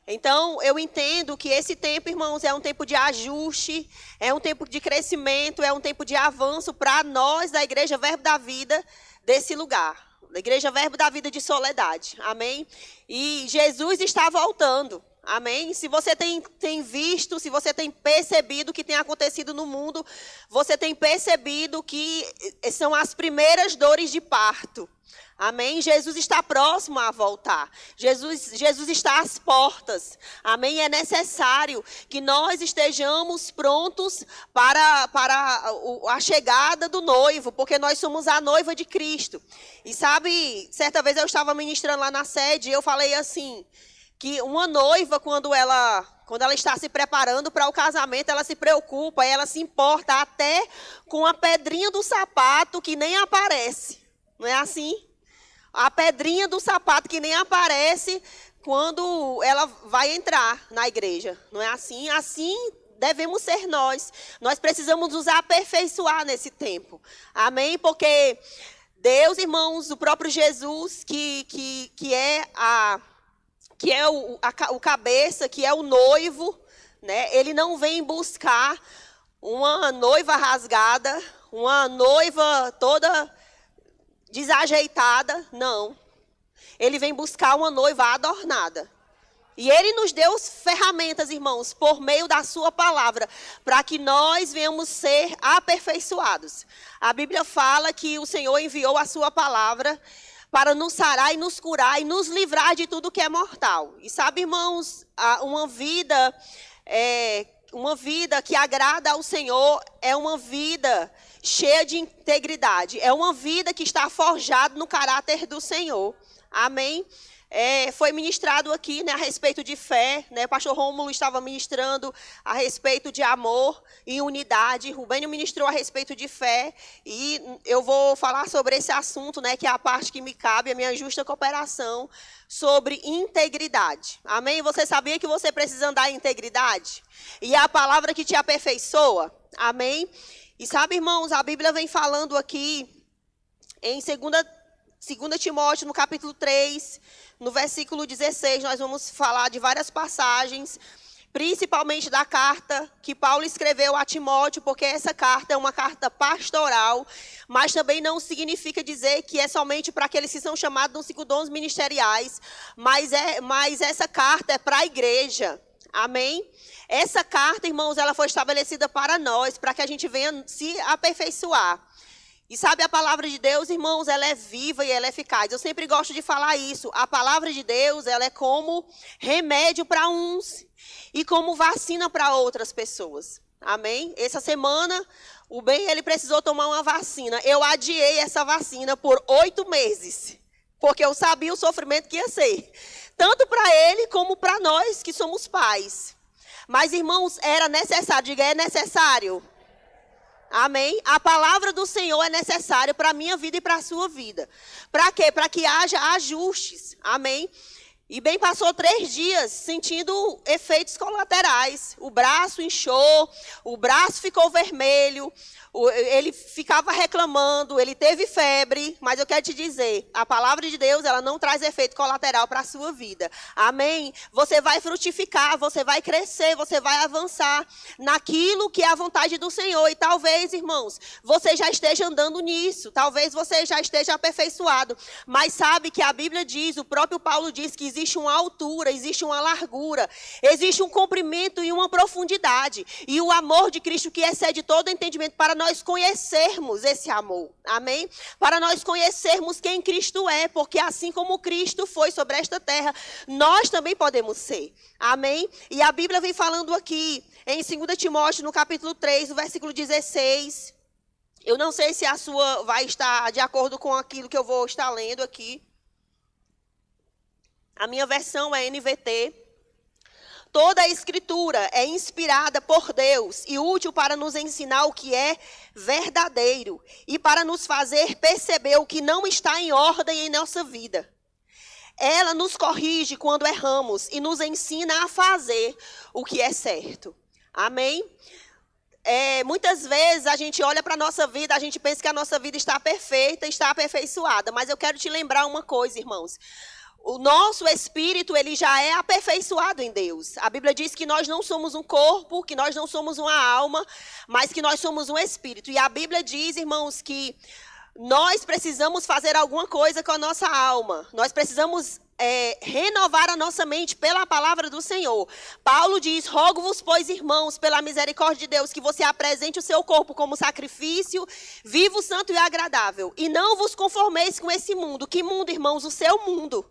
Speaker 6: Então, eu entendo que esse tempo, irmãos, é um tempo de ajuste, é um tempo de crescimento, é um tempo de avanço para nós da Igreja Verbo da Vida desse lugar, da Igreja Verbo da Vida de Soledade, amém? E Jesus está voltando, amém? Se você tem visto, se você tem percebido o que tem acontecido no mundo, você tem percebido que são as primeiras dores de parto. Amém? Jesus está próximo a voltar. Jesus está às portas. Amém? É necessário que nós estejamos prontos para a chegada do noivo, porque nós somos a noiva de Cristo. E sabe, certa vez eu estava ministrando lá na sede e eu falei assim, que uma noiva, quando ela está se preparando para o casamento, ela se preocupa, ela se importa até com a pedrinha do sapato que nem aparece. Não é assim? A pedrinha do sapato que nem aparece quando ela vai entrar na igreja. Não é assim? Assim devemos ser nós. Nós precisamos nos aperfeiçoar nesse tempo. Amém? Porque Deus, irmãos, o próprio Jesus, que é o cabeça, que é o noivo, né? Ele não vem buscar uma noiva rasgada, uma noiva toda desajeitada, não. Ele vem buscar uma noiva adornada. E ele nos deu ferramentas, irmãos, por meio da sua palavra, para que nós venhamos ser aperfeiçoados. A Bíblia fala que o Senhor enviou a sua palavra para nos sarar e nos curar e nos livrar de tudo que é mortal. E sabe, irmãos, uma vida que agrada ao Senhor é uma vida cheia de integridade. É uma vida que está forjada no caráter do Senhor. Amém? Foi ministrado aqui, né, a respeito de fé, né? O pastor Rômulo estava ministrando a respeito de amor e unidade. Rubênio ministrou a respeito de fé. E eu vou falar sobre esse assunto, né, que é a parte que me cabe, a minha justa cooperação, sobre integridade. Amém? Você sabia que você precisa andar em integridade? E é a palavra que te aperfeiçoa. Amém? E sabe, irmãos, a Bíblia vem falando aqui em 2 Timóteo, no capítulo 3, no versículo 16, nós vamos falar de várias passagens, principalmente da carta que Paulo escreveu a Timóteo, porque essa carta é uma carta pastoral, mas também não significa dizer que é somente para aqueles que são chamados nos 5 dons ministeriais, mas essa carta é para a igreja. Amém? Essa carta, irmãos, ela foi estabelecida para nós, para que a gente venha se aperfeiçoar. E sabe, a palavra de Deus, irmãos, ela é viva e ela é eficaz. Eu sempre gosto de falar isso. A palavra de Deus, ela é como remédio para uns e como vacina para outras pessoas. Amém? Essa semana, o Ben, ele precisou tomar uma vacina. Eu adiei essa vacina por 8 meses, porque eu sabia o sofrimento que ia ser. Tanto para ele como para nós que somos pais. Mas, irmãos, era necessário. Diga, é necessário. Amém? A palavra do Senhor é necessária para a minha vida e para a sua vida. Para quê? Para que haja ajustes. Amém? E bem passou 3 dias sentindo efeitos colaterais. O braço inchou, o braço ficou vermelho, ele ficava reclamando, ele teve febre. Mas eu quero te dizer, a palavra de Deus, ela não traz efeito colateral para a sua vida. Amém? Você vai frutificar, você vai crescer, você vai avançar naquilo que é a vontade do Senhor. E talvez, irmãos, você já esteja andando nisso. Talvez você já esteja aperfeiçoado. Mas sabe que a Bíblia diz, o próprio Paulo diz que existe uma altura, existe uma largura, existe um comprimento e uma profundidade. E o amor de Cristo que excede todo entendimento, para nós conhecermos esse amor. Amém? Para nós conhecermos quem Cristo é, porque assim como Cristo foi sobre esta terra, nós também podemos ser. Amém? E a Bíblia vem falando aqui, em 2 Timóteo, no capítulo 3, no versículo 16. Eu não sei se a sua vai estar de acordo com aquilo que eu vou estar lendo aqui. A minha versão é NVT. Toda a Escritura é inspirada por Deus e útil para nos ensinar o que é verdadeiro e para nos fazer perceber o que não está em ordem em nossa vida. Ela nos corrige quando erramos e nos ensina a fazer o que é certo. Amém? Muitas vezes a gente olha para a nossa vida, a gente pensa que a nossa vida está perfeita, está aperfeiçoada. Mas eu quero te lembrar uma coisa, irmãos. O nosso espírito, ele já é aperfeiçoado em Deus. A Bíblia diz que nós não somos um corpo, que nós não somos uma alma, mas que nós somos um espírito. E a Bíblia diz, irmãos, que nós precisamos fazer alguma coisa com a nossa alma. Nós precisamos renovar a nossa mente pela palavra do Senhor. Paulo diz: rogo-vos, pois, irmãos, pela misericórdia de Deus, que você apresente o seu corpo como sacrifício, vivo, santo e agradável. E não vos conformeis com esse mundo. Que mundo, irmãos? O seu mundo.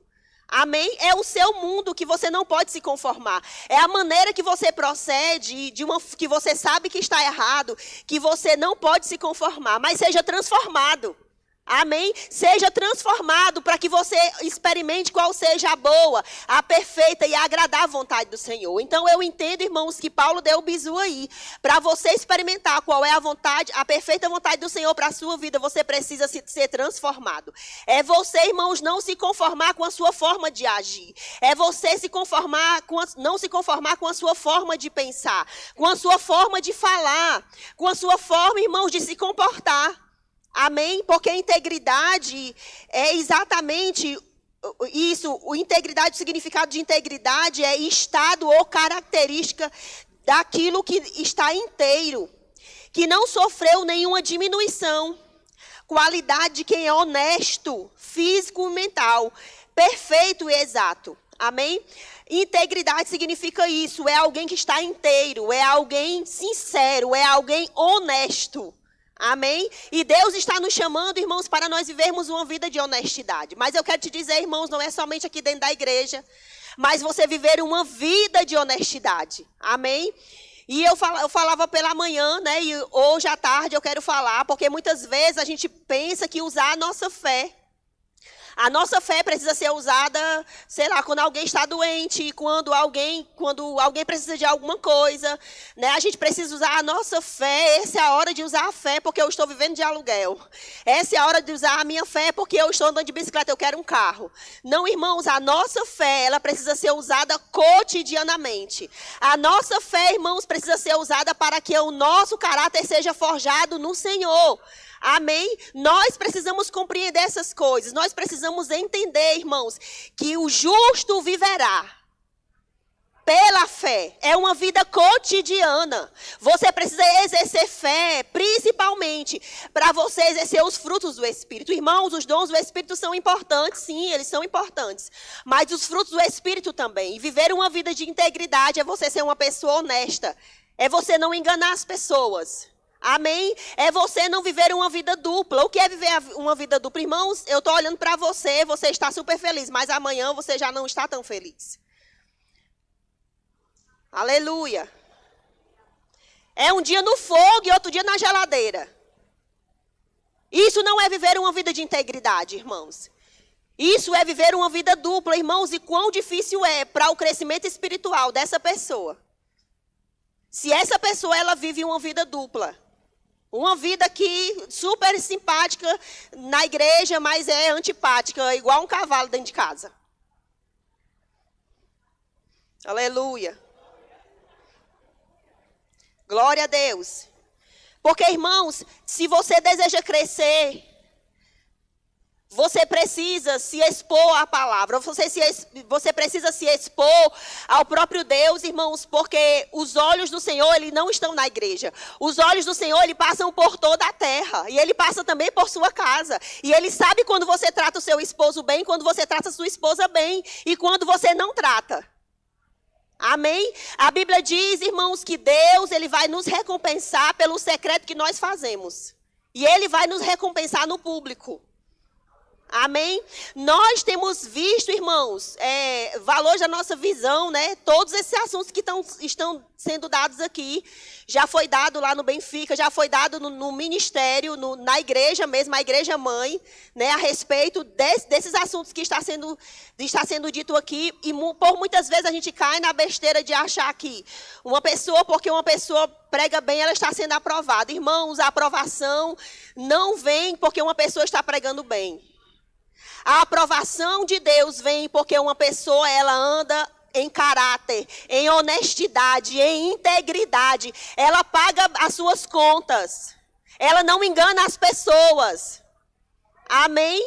Speaker 6: Amém? É o seu mundo que você não pode se conformar. É a maneira que você procede, que você sabe que está errado, que você não pode se conformar. Mas seja transformado. Amém? Seja transformado para que você experimente qual seja a boa, a perfeita e a agradável vontade do Senhor. Então eu entendo, irmãos, que Paulo deu o bizu aí. Para você experimentar qual é a vontade, a perfeita vontade do Senhor para a sua vida, você precisa ser transformado. É você, irmãos, não se conformar com a sua forma de agir. É você não se conformar com a sua forma de pensar, com a sua forma de falar, com a sua forma, irmãos, de se comportar. Amém? Porque a integridade é exatamente isso. O significado de integridade é estado ou característica daquilo que está inteiro, que não sofreu nenhuma diminuição. Qualidade de quem é honesto, físico e mental, perfeito e exato. Amém? Integridade significa isso. É alguém que está inteiro, é alguém sincero, é alguém honesto. Amém? E Deus está nos chamando, irmãos, para nós vivermos uma vida de honestidade. Mas eu quero te dizer, irmãos, não é somente aqui dentro da igreja, mas você viver uma vida de honestidade. Amém? E eu falava pela manhã, né? E hoje à tarde eu quero falar, porque muitas vezes a gente pensa que usar a nossa fé. A nossa fé precisa ser usada, sei lá, quando alguém está doente, quando alguém precisa de alguma coisa, né? A gente precisa usar a nossa fé. Essa é a hora de usar a fé, porque eu estou vivendo de aluguel. Essa é a hora de usar a minha fé, porque eu estou andando de bicicleta, eu quero um carro. Não, irmãos, a nossa fé, ela precisa ser usada cotidianamente. A nossa fé, irmãos, precisa ser usada para que o nosso caráter seja forjado no Senhor. Amém? Nós precisamos compreender essas coisas. Nós precisamos entender, irmãos, que o justo viverá pela fé. É uma vida cotidiana. Você precisa exercer fé, principalmente, para você exercer os frutos do Espírito. Irmãos, os dons do Espírito são importantes, sim, eles são importantes. Mas os frutos do Espírito também. E viver uma vida de integridade é você ser uma pessoa honesta. É você não enganar as pessoas. Amém? É você não viver uma vida dupla. O que é viver uma vida dupla? Irmãos, eu estou olhando para você, você está super feliz, mas amanhã você já não está tão feliz. Aleluia. É um dia no fogo e outro dia na geladeira. Isso não é viver uma vida de integridade, irmãos. Isso é viver uma vida dupla, irmãos, e quão difícil é para o crescimento espiritual dessa pessoa. Se essa pessoa, ela vive uma vida dupla. Uma vida que super simpática na igreja, mas é antipática, igual um cavalo dentro de casa. Aleluia. Glória a Deus. Porque, irmãos, se você deseja crescer, você precisa se expor à palavra. Você precisa se expor ao próprio Deus, irmãos, porque os olhos do Senhor, eles não estão na igreja. Os olhos do Senhor, eles passam por toda a terra. E Ele passa também por sua casa. E Ele sabe quando você trata o seu esposo bem, quando você trata a sua esposa bem. E quando você não trata. Amém? A Bíblia diz, irmãos, que Deus, Ele vai nos recompensar pelo secreto que nós fazemos. E Ele vai nos recompensar no público. Amém? Nós temos visto, irmãos, valores da nossa visão, né? Todos esses assuntos que estão sendo dados aqui, já foi dado lá no Benfica, já foi dado no ministério, na igreja mesmo, a igreja mãe, né? A respeito desses assuntos que está sendo dito aqui. E por muitas vezes a gente cai na besteira de achar que porque uma pessoa prega bem, ela está sendo aprovada. Irmãos, a aprovação não vem porque uma pessoa está pregando bem. A aprovação de Deus vem porque uma pessoa, ela anda em caráter, em honestidade, em integridade. Ela paga as suas contas. Ela não engana as pessoas. Amém?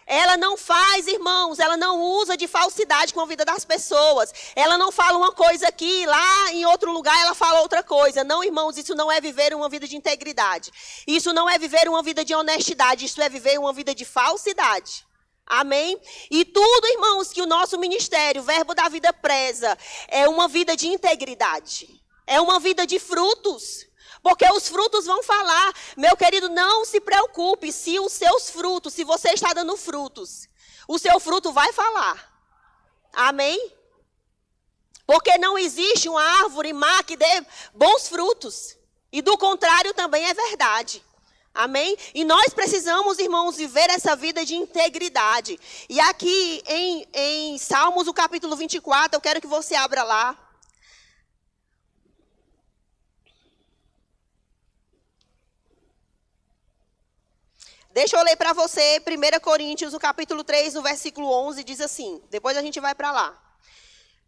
Speaker 6: Ela não faz, irmãos, ela não usa de falsidade com a vida das pessoas. Ela não fala uma coisa aqui, lá em outro lugar ela fala outra coisa. Não, irmãos, isso não é viver uma vida de integridade. Isso não é viver uma vida de honestidade, isso é viver uma vida de falsidade. Amém? E tudo, irmãos, que o nosso ministério, o Verbo da Vida, preza, é uma vida de integridade. É uma vida de frutos. Porque os frutos vão falar. Meu querido, não se preocupe se os seus frutos, se você está dando frutos, o seu fruto vai falar. Amém? Porque não existe uma árvore má que dê bons frutos. E do contrário também é verdade. Amém? E nós precisamos, irmãos, viver essa vida de integridade. E aqui em Salmos, o capítulo 24, eu quero que você abra lá. Deixa eu ler para você, 1 Coríntios, o capítulo 3, no versículo 11, diz assim. Depois a gente vai para lá.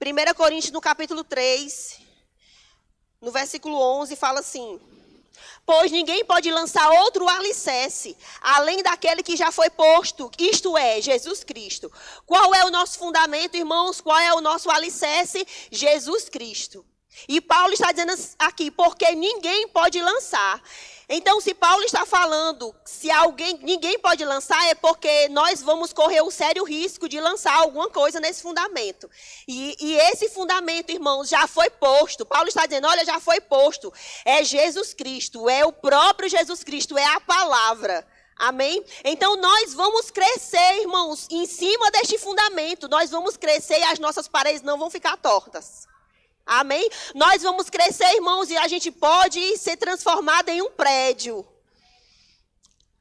Speaker 6: 1 Coríntios, no capítulo 3, no versículo 11, fala assim: pois ninguém pode lançar outro alicerce, além daquele que já foi posto, isto é, Jesus Cristo. Qual é o nosso fundamento, irmãos? Qual é o nosso alicerce? Jesus Cristo. E Paulo está dizendo aqui, porque ninguém pode lançar. Então, se Paulo está falando, se ninguém pode lançar, é porque nós vamos correr o sério risco de lançar alguma coisa nesse fundamento. E esse fundamento, irmãos, já foi posto. Paulo está dizendo, olha, já foi posto. É Jesus Cristo, é o próprio Jesus Cristo, é a palavra. Amém? Então, nós vamos crescer, irmãos, em cima deste fundamento. Nós vamos crescer e as nossas paredes não vão ficar tortas. Amém? Nós vamos crescer, irmãos, e a gente pode ser transformado em um prédio.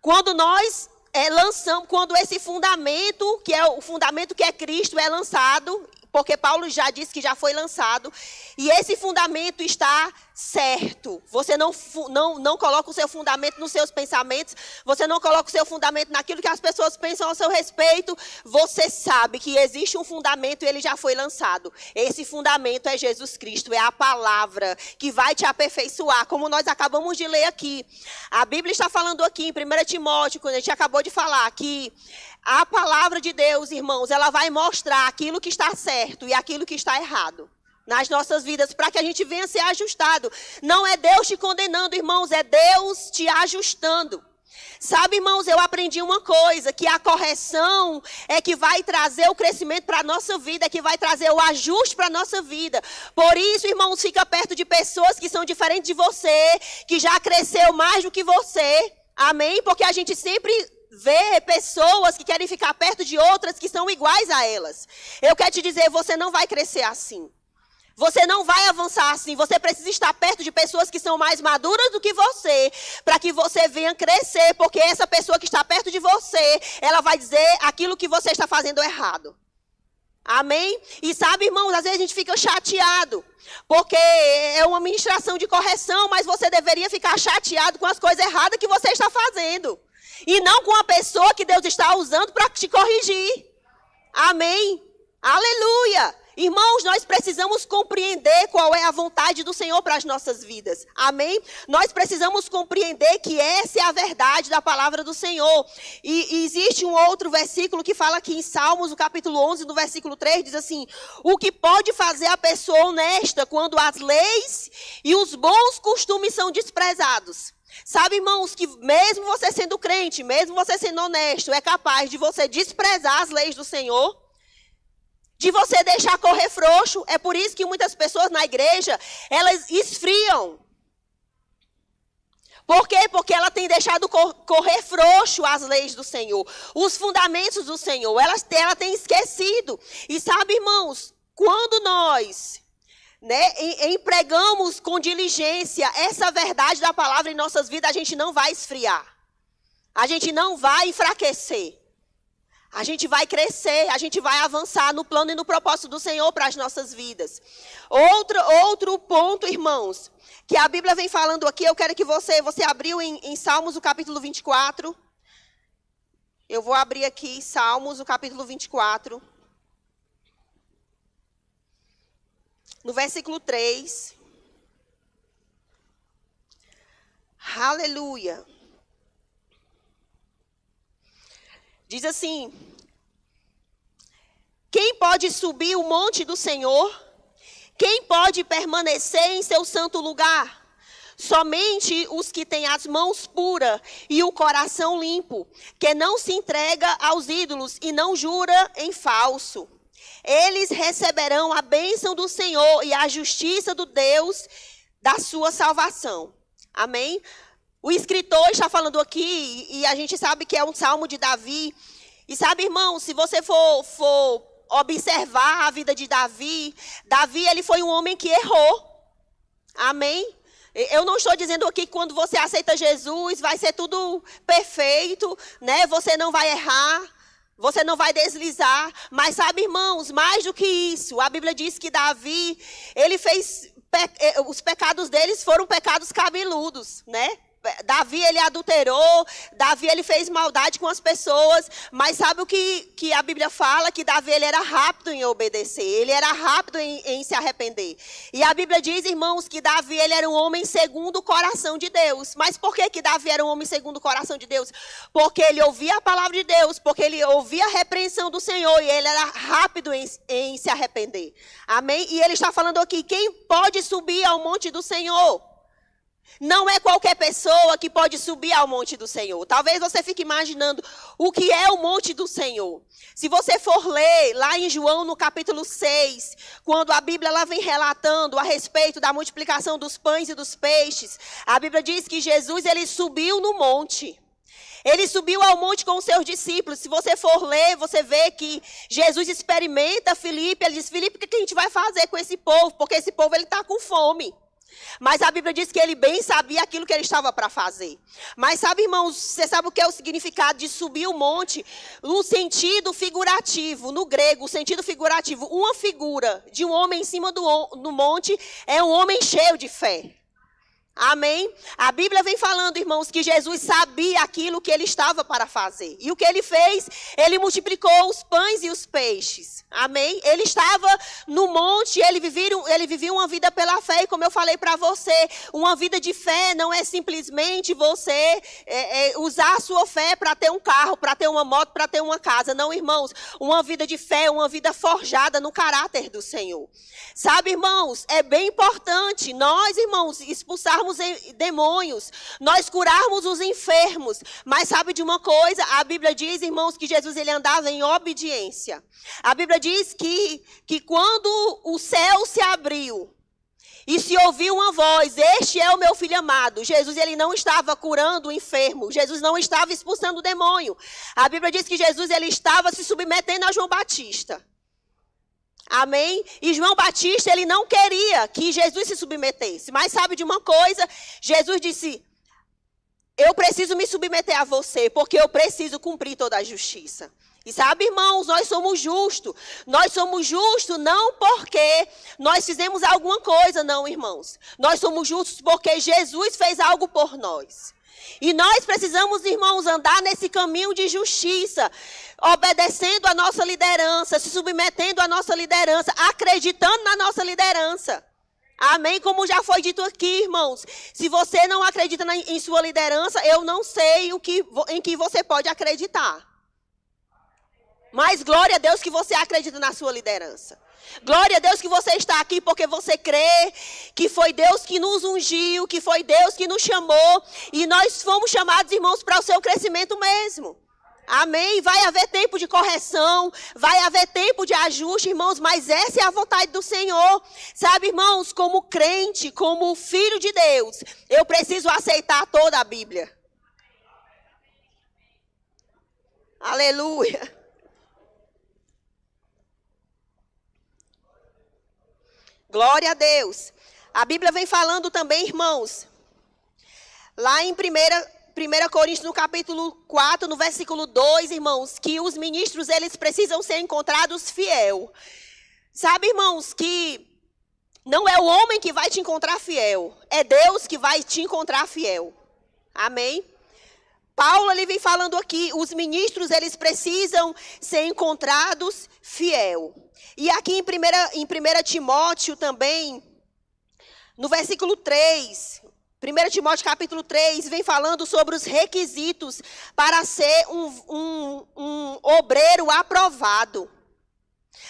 Speaker 6: Quando nós lançamos, quando esse fundamento, que é o fundamento que é Cristo, é lançado, porque Paulo já disse que já foi lançado, e esse fundamento está certo. Você não coloca o seu fundamento nos seus pensamentos, você não coloca o seu fundamento naquilo que as pessoas pensam ao seu respeito, você sabe que existe um fundamento e ele já foi lançado. Esse fundamento é Jesus Cristo, é a palavra que vai te aperfeiçoar, como nós acabamos de ler aqui. A Bíblia está falando aqui em 1 Timóteo, quando a gente acabou de falar, que a palavra de Deus, irmãos, ela vai mostrar aquilo que está certo e aquilo que está errado nas nossas vidas, para que a gente venha ser ajustado. Não é Deus te condenando, irmãos, é Deus te ajustando. Sabe, irmãos, eu aprendi uma coisa, que a correção é que vai trazer o crescimento para a nossa vida, é que vai trazer o ajuste para a nossa vida. Por isso, irmãos, fica perto de pessoas que são diferentes de você, que já cresceu mais do que você. Amém? Porque a gente sempre vê pessoas que querem ficar perto de outras que são iguais a elas. Eu quero te dizer, você não vai crescer assim. Você não vai avançar assim. Você precisa estar perto de pessoas que são mais maduras do que você, para que você venha crescer, porque essa pessoa que está perto de você, ela vai dizer aquilo que você está fazendo errado. Amém? E sabe, irmãos, às vezes a gente fica chateado, porque é uma ministração de correção, mas você deveria ficar chateado com as coisas erradas que você está fazendo. E não com a pessoa que Deus está usando para te corrigir. Amém? Aleluia! Irmãos, nós precisamos compreender qual é a vontade do Senhor para as nossas vidas. Amém? Nós precisamos compreender que essa é a verdade da palavra do Senhor. E existe um outro versículo que fala aqui em Salmos, no capítulo 11, no versículo 3, diz assim: o que pode fazer a pessoa honesta quando as leis e os bons costumes são desprezados? Sabe, irmãos, que mesmo você sendo crente, mesmo você sendo honesto, é capaz de você desprezar as leis do Senhor, de você deixar correr frouxo. É por isso que muitas pessoas na igreja, elas esfriam. Por quê? Porque ela tem deixado correr frouxo as leis do Senhor, os fundamentos do Senhor, ela tem esquecido. E sabe, irmãos, quando nós empregamos com diligência essa verdade da palavra em nossas vidas, a gente não vai esfriar. A gente não vai enfraquecer. A gente vai crescer, a gente vai avançar no plano e no propósito do Senhor para as nossas vidas. Outro ponto, irmãos, que a Bíblia vem falando aqui, eu quero que você abriu em Salmos, o capítulo 24. Eu vou abrir aqui Salmos, o capítulo 24. No versículo 3. Aleluia. Diz assim: quem pode subir o monte do Senhor? Quem pode permanecer em seu santo lugar? Somente os que têm as mãos puras e o coração limpo, que não se entrega aos ídolos e não jura em falso. Eles receberão a bênção do Senhor e a justiça do Deus da sua salvação. Amém? O escritor está falando aqui, e a gente sabe que é um salmo de Davi. E sabe, irmão, se você for observar a vida de Davi, ele foi um homem que errou. Amém? Eu não estou dizendo aqui que quando você aceita Jesus, vai ser tudo perfeito, né? Você não vai errar, você não vai deslizar. Mas sabe, irmãos, mais do que isso, a Bíblia diz que Davi, ele fez, os pecados deles foram pecados cabeludos, né? Davi, ele adulterou, Davi, ele fez maldade com as pessoas, mas sabe o que a Bíblia fala? Que Davi, ele era rápido em obedecer, ele era rápido em se arrepender. E a Bíblia diz, irmãos, que Davi, ele era um homem segundo o coração de Deus. Mas por que Davi era um homem segundo o coração de Deus? Porque ele ouvia a palavra de Deus, porque ele ouvia a repreensão do Senhor e ele era rápido em se arrepender. Amém? E ele está falando aqui, quem pode subir ao monte do Senhor? Não é qualquer pessoa que pode subir ao monte do Senhor. Talvez você fique imaginando o que é o monte do Senhor. Se você for ler lá em João, no capítulo 6, quando a Bíblia ela vem relatando a respeito da multiplicação dos pães e dos peixes, a Bíblia diz que Jesus, ele subiu no monte. Ele subiu ao monte com os seus discípulos. Se você for ler, você vê que Jesus experimenta Filipe. Ele diz, Filipe, o que a gente vai fazer com esse povo? Porque esse povo está com fome. Mas a Bíblia diz que ele bem sabia aquilo que ele estava para fazer. Mas sabe, irmãos, você sabe o que é o significado de subir o monte? No sentido figurativo, no grego, o sentido figurativo. Uma figura de um homem em cima do monte é um homem cheio de fé. Amém? A Bíblia vem falando, irmãos, que Jesus sabia aquilo que ele estava para fazer. E o que ele fez? Ele multiplicou os pães e os peixes. Amém? Ele estava no monte, ele vivia uma vida pela fé. E como eu falei para você, uma vida de fé não é simplesmente você usar a sua fé para ter um carro, para ter uma moto, para ter uma casa. Não, irmãos. Uma vida de fé é uma vida forjada no caráter do Senhor. Sabe, irmãos, é bem importante nós, irmãos, expulsarmos demônios, nós curarmos os enfermos. Mas sabe de uma coisa? A Bíblia diz, irmãos, que Jesus ele andava em obediência. A Bíblia diz que quando o céu se abriu e se ouviu uma voz, este é o meu filho amado. Jesus ele não estava curando o enfermo, Jesus não estava expulsando o demônio. A Bíblia diz que Jesus ele estava se submetendo a João Batista. Amém? E João Batista, ele não queria que Jesus se submetesse. Mas sabe de uma coisa? Jesus disse, eu preciso me submeter a você, porque eu preciso cumprir toda a justiça. E sabe, irmãos, nós somos justos. Nós somos justos não porque nós fizemos alguma coisa, não, irmãos. Nós somos justos porque Jesus fez algo por nós. E nós precisamos, irmãos, andar nesse caminho de justiça, obedecendo a nossa liderança, se submetendo à nossa liderança, acreditando na nossa liderança. Amém? Como já foi dito aqui, irmãos, se você não acredita em sua liderança, eu não sei em que você pode acreditar. Mas glória a Deus que você acredita na sua liderança. Glória a Deus que você está aqui porque você crê que foi Deus que nos ungiu, que foi Deus que nos chamou. E nós fomos chamados, irmãos, para o seu crescimento mesmo. Amém? Vai haver tempo de correção, vai haver tempo de ajuste, irmãos, mas essa é a vontade do Senhor. Sabe, irmãos, como crente, como filho de Deus, eu preciso aceitar toda a Bíblia. Aleluia. Glória a Deus. A Bíblia vem falando também, irmãos, lá em 1 Coríntios, no capítulo 4, no versículo 2, irmãos, que os ministros, eles precisam ser encontrados fiel. Sabe, irmãos, que não é o homem que vai te encontrar fiel, é Deus que vai te encontrar fiel. Amém? Paulo, ele vem falando aqui, os ministros, eles precisam ser encontrados fiel. E aqui em 1 Timóteo também, no versículo 3, 1 Timóteo capítulo 3, vem falando sobre os requisitos para ser um obreiro aprovado.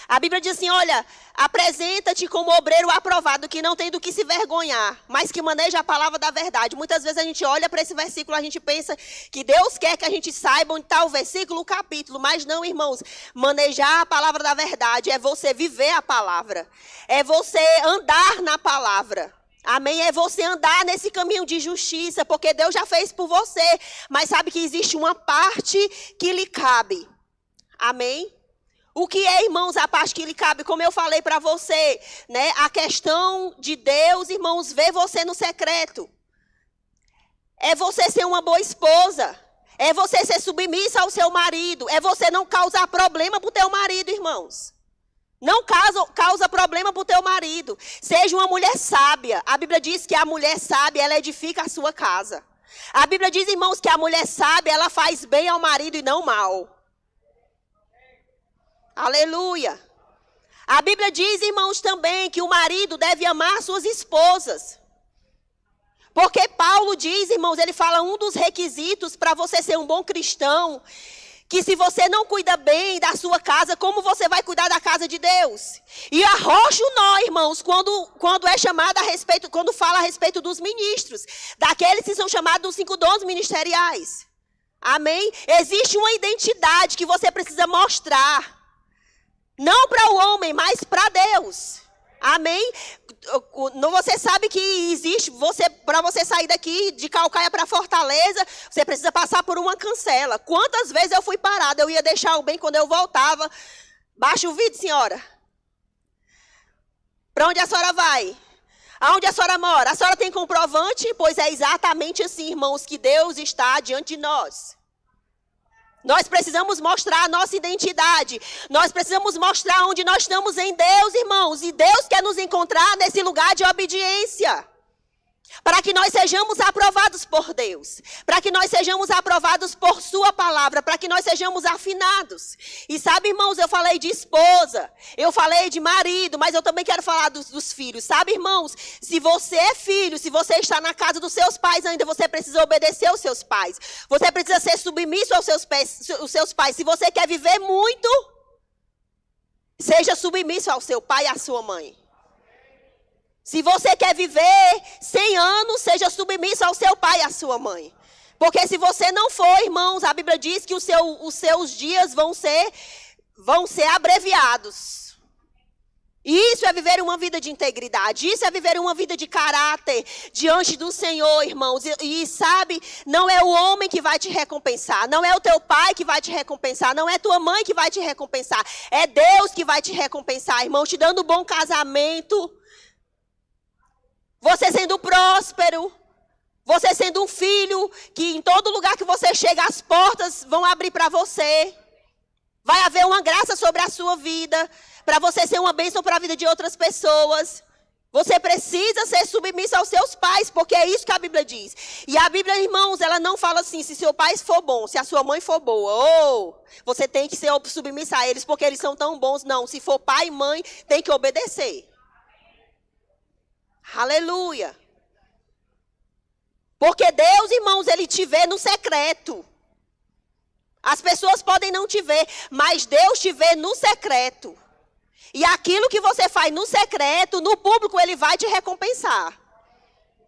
Speaker 6: A Bíblia diz assim, olha, apresenta-te como obreiro aprovado, que não tem do que se vergonhar, mas que maneja a palavra da verdade. Muitas vezes a gente olha para esse versículo, a gente pensa que Deus quer que a gente saiba onde está o versículo, o capítulo. Mas não, irmãos, manejar a palavra da verdade é você viver a palavra. É você andar na palavra. Amém? É você andar nesse caminho de justiça, porque Deus já fez por você. Mas sabe que existe uma parte que lhe cabe. Amém? O que é, irmãos, a parte que lhe cabe? Como eu falei para você, né? A questão de Deus, irmãos, ver você no secreto. É você ser uma boa esposa. É você ser submissa ao seu marido. É você não causar problema para o teu marido, irmãos. Não causa problema para o teu marido. Seja uma mulher sábia. A Bíblia diz que a mulher sábia, ela edifica a sua casa. A Bíblia diz, irmãos, que a mulher sábia, ela faz bem ao marido e não mal. Aleluia. A Bíblia diz, irmãos, também que o marido deve amar suas esposas. Porque Paulo diz, irmãos, ele fala um dos requisitos para você ser um bom cristão, que se você não cuida bem da sua casa, como você vai cuidar da casa de Deus? E arrocha o nó, irmãos, quando é chamado a respeito, quando fala a respeito dos ministros, daqueles que são chamados dos 5 dons ministeriais. Amém? Existe uma identidade que você precisa mostrar. Não para o homem, mas para Deus. Amém? Você sabe que existe, para você sair daqui de Calcaia para Fortaleza, você precisa passar por uma cancela. Quantas vezes eu fui parada, eu ia deixar o bem quando eu voltava. Baixa o vídeo, senhora. Para onde a senhora vai? Aonde a senhora mora? A senhora tem comprovante? Pois é exatamente assim, irmãos, que Deus está diante de nós. Nós precisamos mostrar a nossa identidade. Nós precisamos mostrar onde nós estamos em Deus, irmãos. E Deus quer nos encontrar nesse lugar de obediência. Para que nós sejamos aprovados por Deus. Para que nós sejamos aprovados por sua palavra. Para que nós sejamos afinados. E sabe, irmãos, eu falei de esposa. Eu falei de marido. Mas eu também quero falar dos filhos. Sabe, irmãos, se você é filho, se você está na casa dos seus pais ainda, você precisa obedecer aos seus pais. Você precisa ser submisso aos seus pais. Se você quer viver muito, seja submisso ao seu pai e à sua mãe. Se você quer viver 100 anos, seja submisso ao seu pai e à sua mãe. Porque se você não for, irmãos, a Bíblia diz que os seus dias vão ser abreviados. Isso é viver uma vida de integridade. Isso é viver uma vida de caráter diante do Senhor, irmãos. E sabe, não é o homem que vai te recompensar. Não é o teu pai que vai te recompensar. Não é tua mãe que vai te recompensar. É Deus que vai te recompensar, irmãos, te dando um bom casamento. Você sendo próspero, você sendo um filho, que em todo lugar que você chega, as portas vão abrir para você. Vai haver uma graça sobre a sua vida, para você ser uma bênção para a vida de outras pessoas. Você precisa ser submisso aos seus pais, porque é isso que a Bíblia diz. E a Bíblia, irmãos, ela não fala assim, se seu pai for bom, se a sua mãe for boa, você tem que ser submisso a eles, porque eles são tão bons. Não, se for pai e mãe, tem que obedecer. Aleluia. Porque Deus, irmãos, Ele te vê no secreto. As pessoas podem não te ver, mas Deus te vê no secreto. E aquilo que você faz no secreto, no público, Ele vai te recompensar.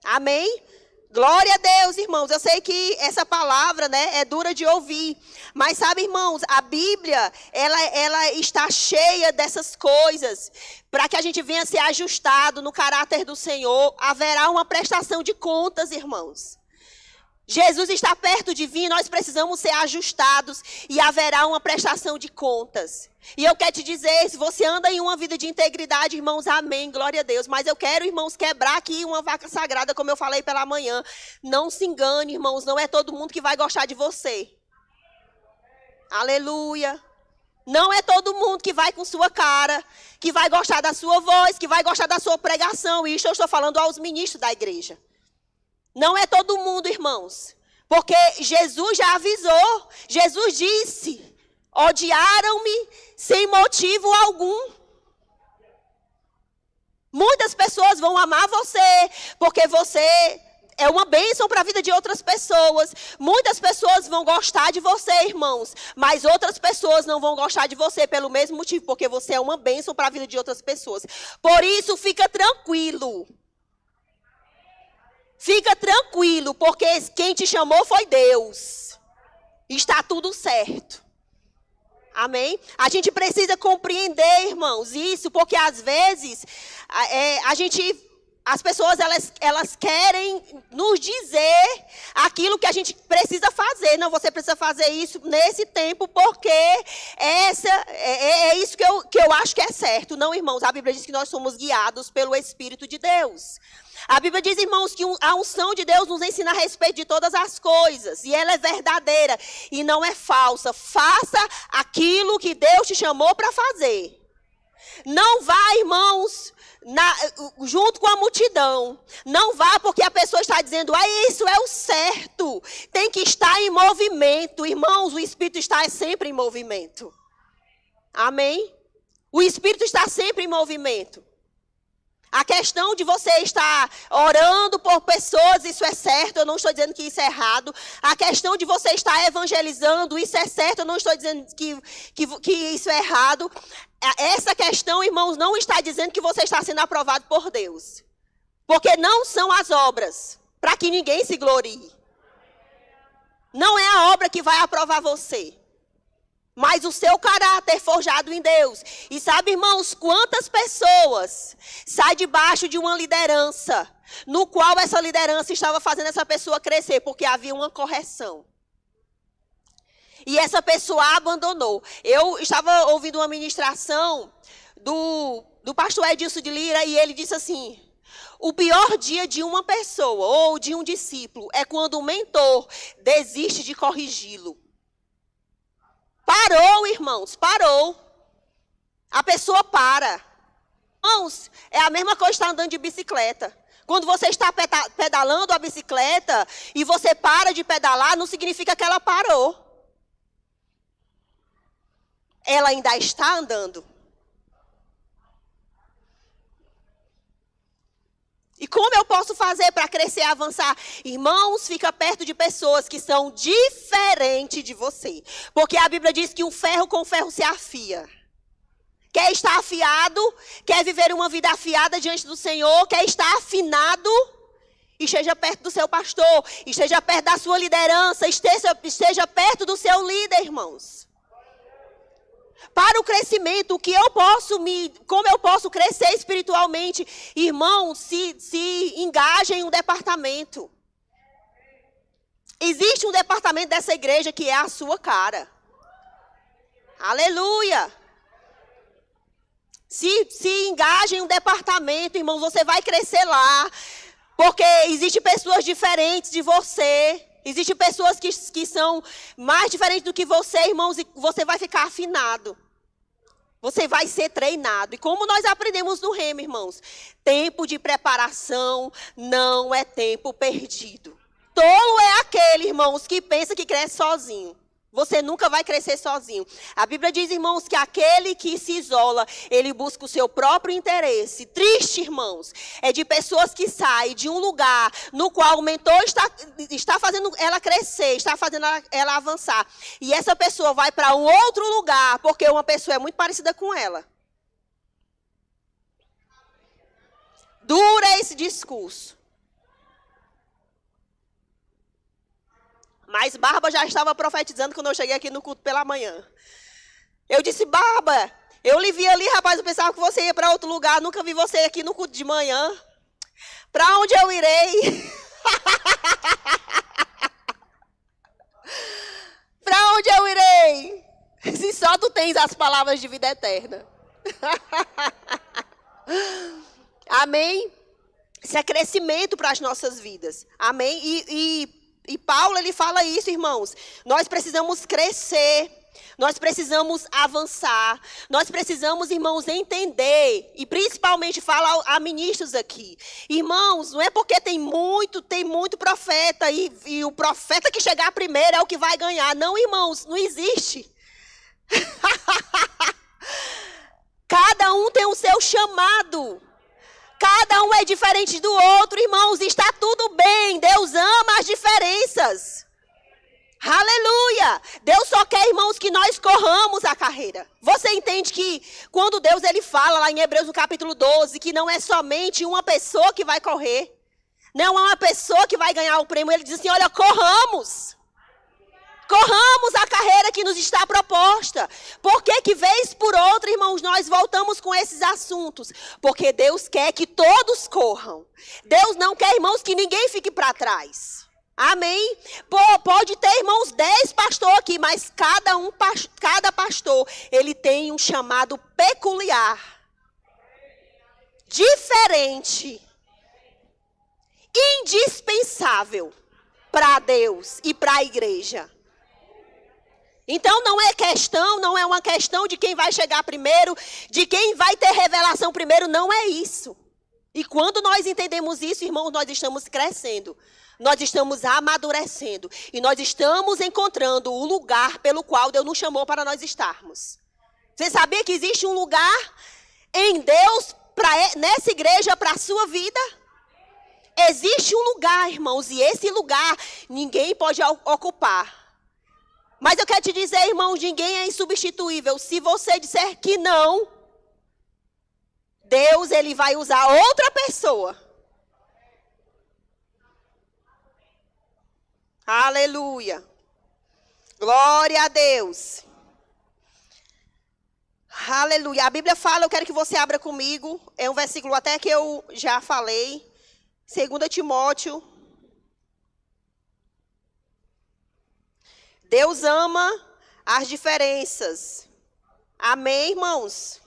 Speaker 6: Amém? Glória a Deus, irmãos. Eu sei que essa palavra, né, é dura de ouvir. Mas sabe, irmãos, a Bíblia, ela está cheia dessas coisas. Para que a gente venha ser ajustado no caráter do Senhor, haverá uma prestação de contas, irmãos. Jesus está perto de vir, nós precisamos ser ajustados e haverá uma prestação de contas. E eu quero te dizer, se você anda em uma vida de integridade, irmãos, amém, glória a Deus. Mas eu quero, irmãos, quebrar aqui uma vaca sagrada, como eu falei pela manhã. Não se engane, irmãos, não é todo mundo que vai gostar de você. Aleluia. Não é todo mundo que vai com sua cara, que vai gostar da sua voz, que vai gostar da sua pregação. E isso eu estou falando aos ministros da igreja. Não é todo mundo, irmãos. Porque Jesus já avisou. Jesus disse, odiaram-me sem motivo algum. Muitas pessoas vão amar você, porque você é uma bênção para a vida de outras pessoas. Muitas pessoas vão gostar de você, irmãos, mas outras pessoas não vão gostar de você pelo mesmo motivo, porque você é uma bênção para a vida de outras pessoas. Por isso, fica tranquilo. Fica tranquilo, porque quem te chamou foi Deus. Está tudo certo. Amém? A gente precisa compreender, irmãos, isso, porque às vezes as pessoas elas querem nos dizer aquilo que a gente precisa fazer. Não, você precisa fazer isso nesse tempo, porque é isso que eu acho que é certo. Não, irmãos, a Bíblia diz que nós somos guiados pelo Espírito de Deus. A Bíblia diz, irmãos, que a unção de Deus nos ensina a respeito de todas as coisas. E ela é verdadeira e não é falsa. Faça aquilo que Deus te chamou para fazer. Não vá, irmãos, junto com a multidão. Não vá porque a pessoa está dizendo, isso é o certo. Tem que estar em movimento. Irmãos, o Espírito está sempre em movimento. Amém? O Espírito está sempre em movimento. A questão de você estar orando por pessoas, isso é certo, eu não estou dizendo que isso é errado. A questão de você estar evangelizando, isso é certo, eu não estou dizendo que isso é errado. Essa questão, irmãos, não está dizendo que você está sendo aprovado por Deus. Porque não são as obras, para que ninguém se glorie. Não é a obra que vai aprovar você, mas o seu caráter forjado em Deus. E sabe, irmãos, quantas pessoas saem debaixo de uma liderança, no qual essa liderança estava fazendo essa pessoa crescer, porque havia uma correção. E essa pessoa abandonou. Eu estava ouvindo uma ministração do pastor Edilson de Lira, e ele disse assim, o pior dia de uma pessoa ou de um discípulo é quando o mentor desiste de corrigi-lo. Parou, irmãos, parou. A pessoa para. Irmãos, é a mesma coisa estar andando de bicicleta. Quando você está pedalando a bicicleta e você para de pedalar, não significa que ela parou. Ela ainda está andando. E como eu posso fazer para crescer e avançar? Irmãos, fica perto de pessoas que são diferentes de você. Porque a Bíblia diz que um ferro com ferro se afia. Quer estar afiado, quer viver uma vida afiada diante do Senhor, quer estar afinado, esteja perto do seu pastor, esteja perto da sua liderança, esteja perto do seu líder, irmãos. Para o crescimento, como eu posso crescer espiritualmente? Irmãos, se engaje em um departamento. Existe um departamento dessa igreja que é a sua cara. Aleluia! Se engaje em um departamento, irmãos, você vai crescer lá. Porque existem pessoas diferentes de você. Existem pessoas que são mais diferentes do que você, irmãos, e você vai ficar afinado. Você vai ser treinado. E como nós aprendemos no Rema, irmãos, tempo de preparação não é tempo perdido. Tolo é aquele, irmãos, que pensa que cresce sozinho. Você nunca vai crescer sozinho. A Bíblia diz, irmãos, que aquele que se isola, ele busca o seu próprio interesse. Triste, irmãos, é de pessoas que saem de um lugar no qual o mentor está fazendo ela crescer, está fazendo ela avançar. E essa pessoa vai para um outro lugar, porque uma pessoa é muito parecida com ela. Dura esse discurso. Mas Barba já estava profetizando quando eu cheguei aqui no culto pela manhã. Eu disse, Barba, eu lhe vi ali, rapaz, eu pensava que você ia para outro lugar, nunca vi você aqui no culto de manhã. Para onde eu irei? Para onde eu irei? Se só tu tens as palavras de vida eterna. Amém? Isso é crescimento para as nossas vidas. Amém? E Paulo, ele fala isso, irmãos. Nós precisamos crescer. Nós precisamos avançar. Nós precisamos, irmãos, entender. E principalmente fala a ministros aqui. Irmãos, não é porque tem muito profeta. E o profeta que chegar primeiro é o que vai ganhar. Não, irmãos, não existe. Cada um tem o seu chamado. Cada um é diferente do outro, irmãos, está tudo bem. Deus ama as diferenças. Aleluia! Deus só quer, irmãos, que nós corramos a carreira. Você entende que quando Deus ele fala lá em Hebreus no capítulo 12, que não é somente uma pessoa que vai correr, não é uma pessoa que vai ganhar o prêmio, ele diz assim, olha, corramos. Corramos a carreira que nos está proposta. Por que vez por outra, irmãos, nós voltamos com esses assuntos? Porque Deus quer que todos corram. Deus não quer, irmãos, que ninguém fique para trás. Amém? Pode ter, irmãos, 10 pastores aqui, mas cada pastor, ele tem um chamado peculiar, diferente, indispensável para Deus e para a igreja. Então não é uma questão de quem vai chegar primeiro, de quem vai ter revelação primeiro, não é isso. E quando nós entendemos isso, irmãos, nós estamos crescendo. Nós estamos amadurecendo e nós estamos encontrando o lugar pelo qual Deus nos chamou para nós estarmos. Você sabia que existe um lugar em Deus nessa igreja para a sua vida? Existe um lugar, irmãos, e esse lugar ninguém pode ocupar. Mas eu quero te dizer, irmãos, ninguém é insubstituível. Se você disser que não, Deus ele vai usar outra pessoa. Aleluia. Glória a Deus. Aleluia. A Bíblia fala, eu quero que você abra comigo. É um versículo até que eu já falei. 2 Timóteo. Deus ama as diferenças. Amém, irmãos?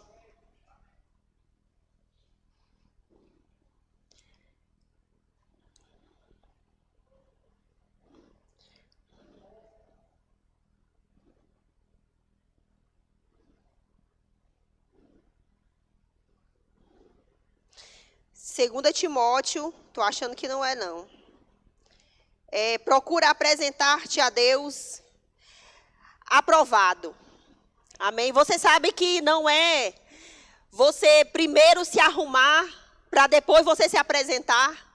Speaker 6: Segunda Timóteo, tô achando que não é não. Procura apresentar-te a Deus aprovado. Amém? Você sabe que não é você primeiro se arrumar para depois você se apresentar.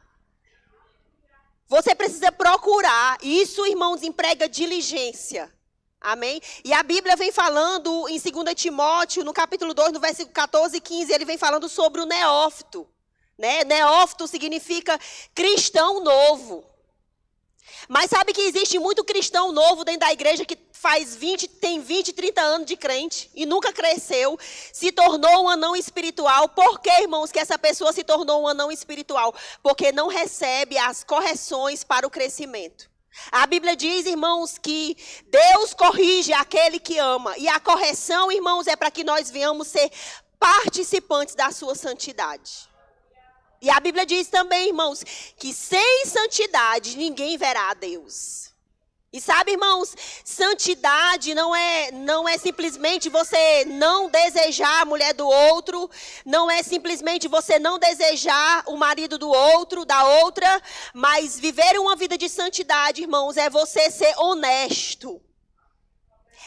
Speaker 6: Você precisa procurar. Isso, irmãos, emprega diligência. Amém? E a Bíblia vem falando em 2 Timóteo, no capítulo 2, no versículo 14 e 15, ele vem falando sobre o neófito. Né? Neófito significa cristão novo. Mas sabe que existe muito cristão novo dentro da igreja que tem 20, 30 anos de crente e nunca cresceu, se tornou um anão espiritual. Por que, irmãos, que essa pessoa se tornou um anão espiritual? Porque não recebe as correções para o crescimento. A Bíblia diz, irmãos, que Deus corrige aquele que ama. E a correção, irmãos, é para que nós venhamos ser participantes da sua santidade. E a Bíblia diz também, irmãos, que sem santidade ninguém verá a Deus. E sabe, irmãos, santidade não é simplesmente você não desejar a mulher do outro, não é simplesmente você não desejar o marido do outro, da outra, mas viver uma vida de santidade, irmãos, é você ser honesto.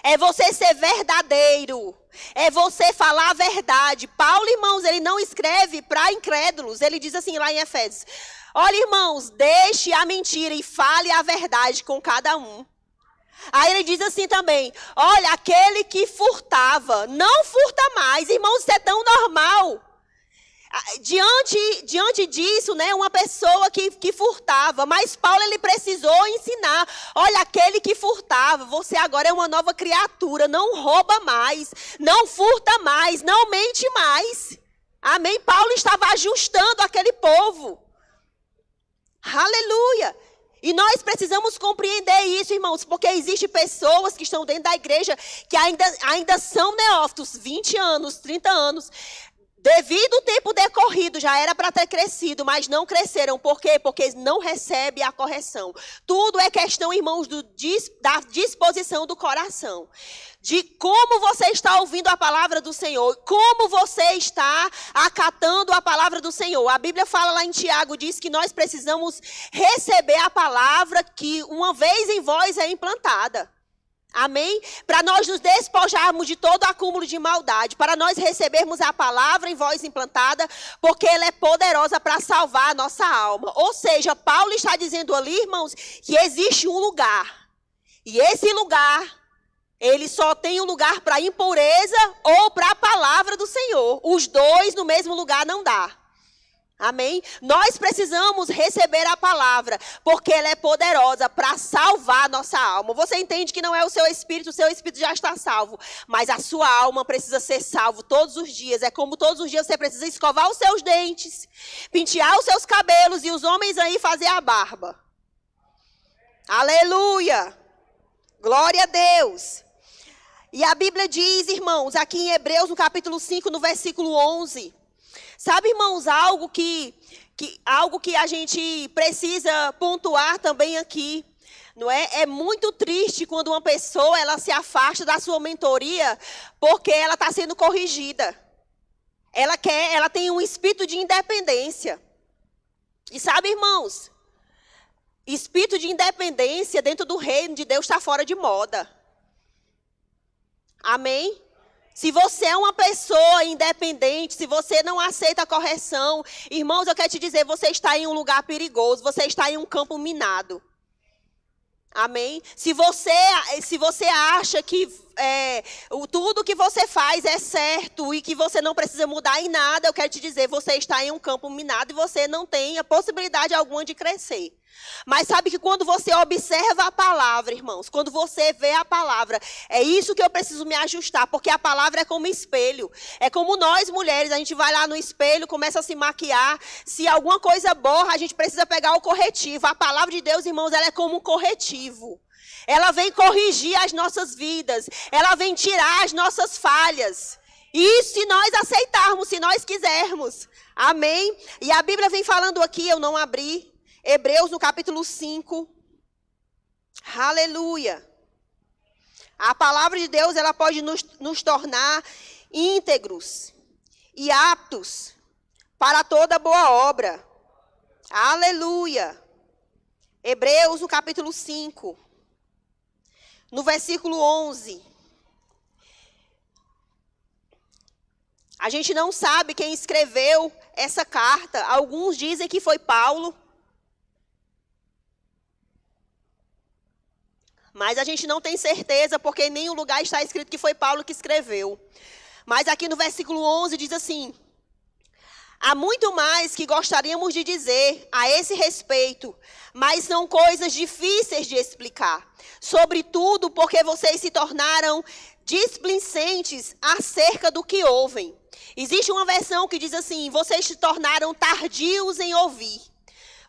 Speaker 6: É você ser verdadeiro. É você falar a verdade. Paulo, irmãos, ele não escreve para incrédulos. Ele diz assim lá em Efésios: olha, irmãos, deixe a mentira e fale a verdade com cada um. Aí ele diz assim também: olha, aquele que furtava, não furta mais. Irmãos, isso é tão normal. Diante disso, né, uma pessoa que furtava, mas Paulo ele precisou ensinar: olha, aquele que furtava, você agora é uma nova criatura, não rouba mais, não furta mais, não mente mais. Amém? Paulo estava ajustando aquele povo. Aleluia! E nós precisamos compreender isso, irmãos, porque existem pessoas que estão dentro da igreja que ainda são neófitos, 20 anos, 30 anos. Devido ao tempo decorrido, já era para ter crescido, mas não cresceram. Por quê? Porque não recebem a correção. Tudo é questão, irmãos, da disposição do coração. De como você está ouvindo a palavra do Senhor. Como você está acatando a palavra do Senhor. A Bíblia fala lá em Tiago, diz que nós precisamos receber a palavra que uma vez em vós é implantada. Amém? Para nós nos despojarmos de todo acúmulo de maldade, para nós recebermos a palavra em voz implantada, porque ela é poderosa para salvar a nossa alma. Ou seja, Paulo está dizendo ali, irmãos, que existe um lugar. E esse lugar, ele só tem um lugar para impureza ou para a palavra do Senhor. Os dois no mesmo lugar não dá. Amém? Nós precisamos receber a palavra, porque ela é poderosa para salvar a nossa alma. Você entende que não é o seu espírito já está salvo. Mas a sua alma precisa ser salvo todos os dias. É como todos os dias você precisa escovar os seus dentes, pentear os seus cabelos e os homens aí fazer a barba. Aleluia! Glória a Deus! E a Bíblia diz, irmãos, aqui em Hebreus, no capítulo 5, no versículo 11... Sabe, irmãos, algo que a gente precisa pontuar também aqui, não é? É muito triste quando uma pessoa ela se afasta da sua mentoria porque ela está sendo corrigida. Ela tem um espírito de independência. E sabe, irmãos, espírito de independência dentro do reino de Deus está fora de moda. Amém? Se você é uma pessoa independente, se você não aceita a correção, irmãos, eu quero te dizer, você está em um lugar perigoso, você está em um campo minado. Amém? Se você acha que tudo que você faz é certo e que você não precisa mudar em nada, eu quero te dizer, você está em um campo minado e você não tem a possibilidade alguma de crescer. Mas sabe que quando você observa a palavra, irmãos, quando você vê a palavra, é isso que eu preciso me ajustar, porque a palavra é como espelho. É como nós mulheres, a gente vai lá no espelho, começa a se maquiar, se alguma coisa borra, a gente precisa pegar o corretivo. A palavra de Deus, irmãos, ela é como um corretivo. Ela vem corrigir as nossas vidas, ela vem tirar as nossas falhas. E se nós aceitarmos, se nós quisermos. Amém? E a Bíblia vem falando aqui, eu não abri, Hebreus no capítulo 5. Aleluia. A palavra de Deus, ela pode nos tornar íntegros e aptos para toda boa obra. Aleluia. Hebreus no capítulo 5. No versículo 11. A gente não sabe quem escreveu essa carta. Alguns dizem que foi Paulo. Mas a gente não tem certeza, porque em nenhum lugar está escrito que foi Paulo que escreveu. Mas aqui no versículo 11 diz assim: há muito mais que gostaríamos de dizer a esse respeito, mas são coisas difíceis de explicar. Sobretudo porque vocês se tornaram displicentes acerca do que ouvem. Existe uma versão que diz assim: vocês se tornaram tardios em ouvir.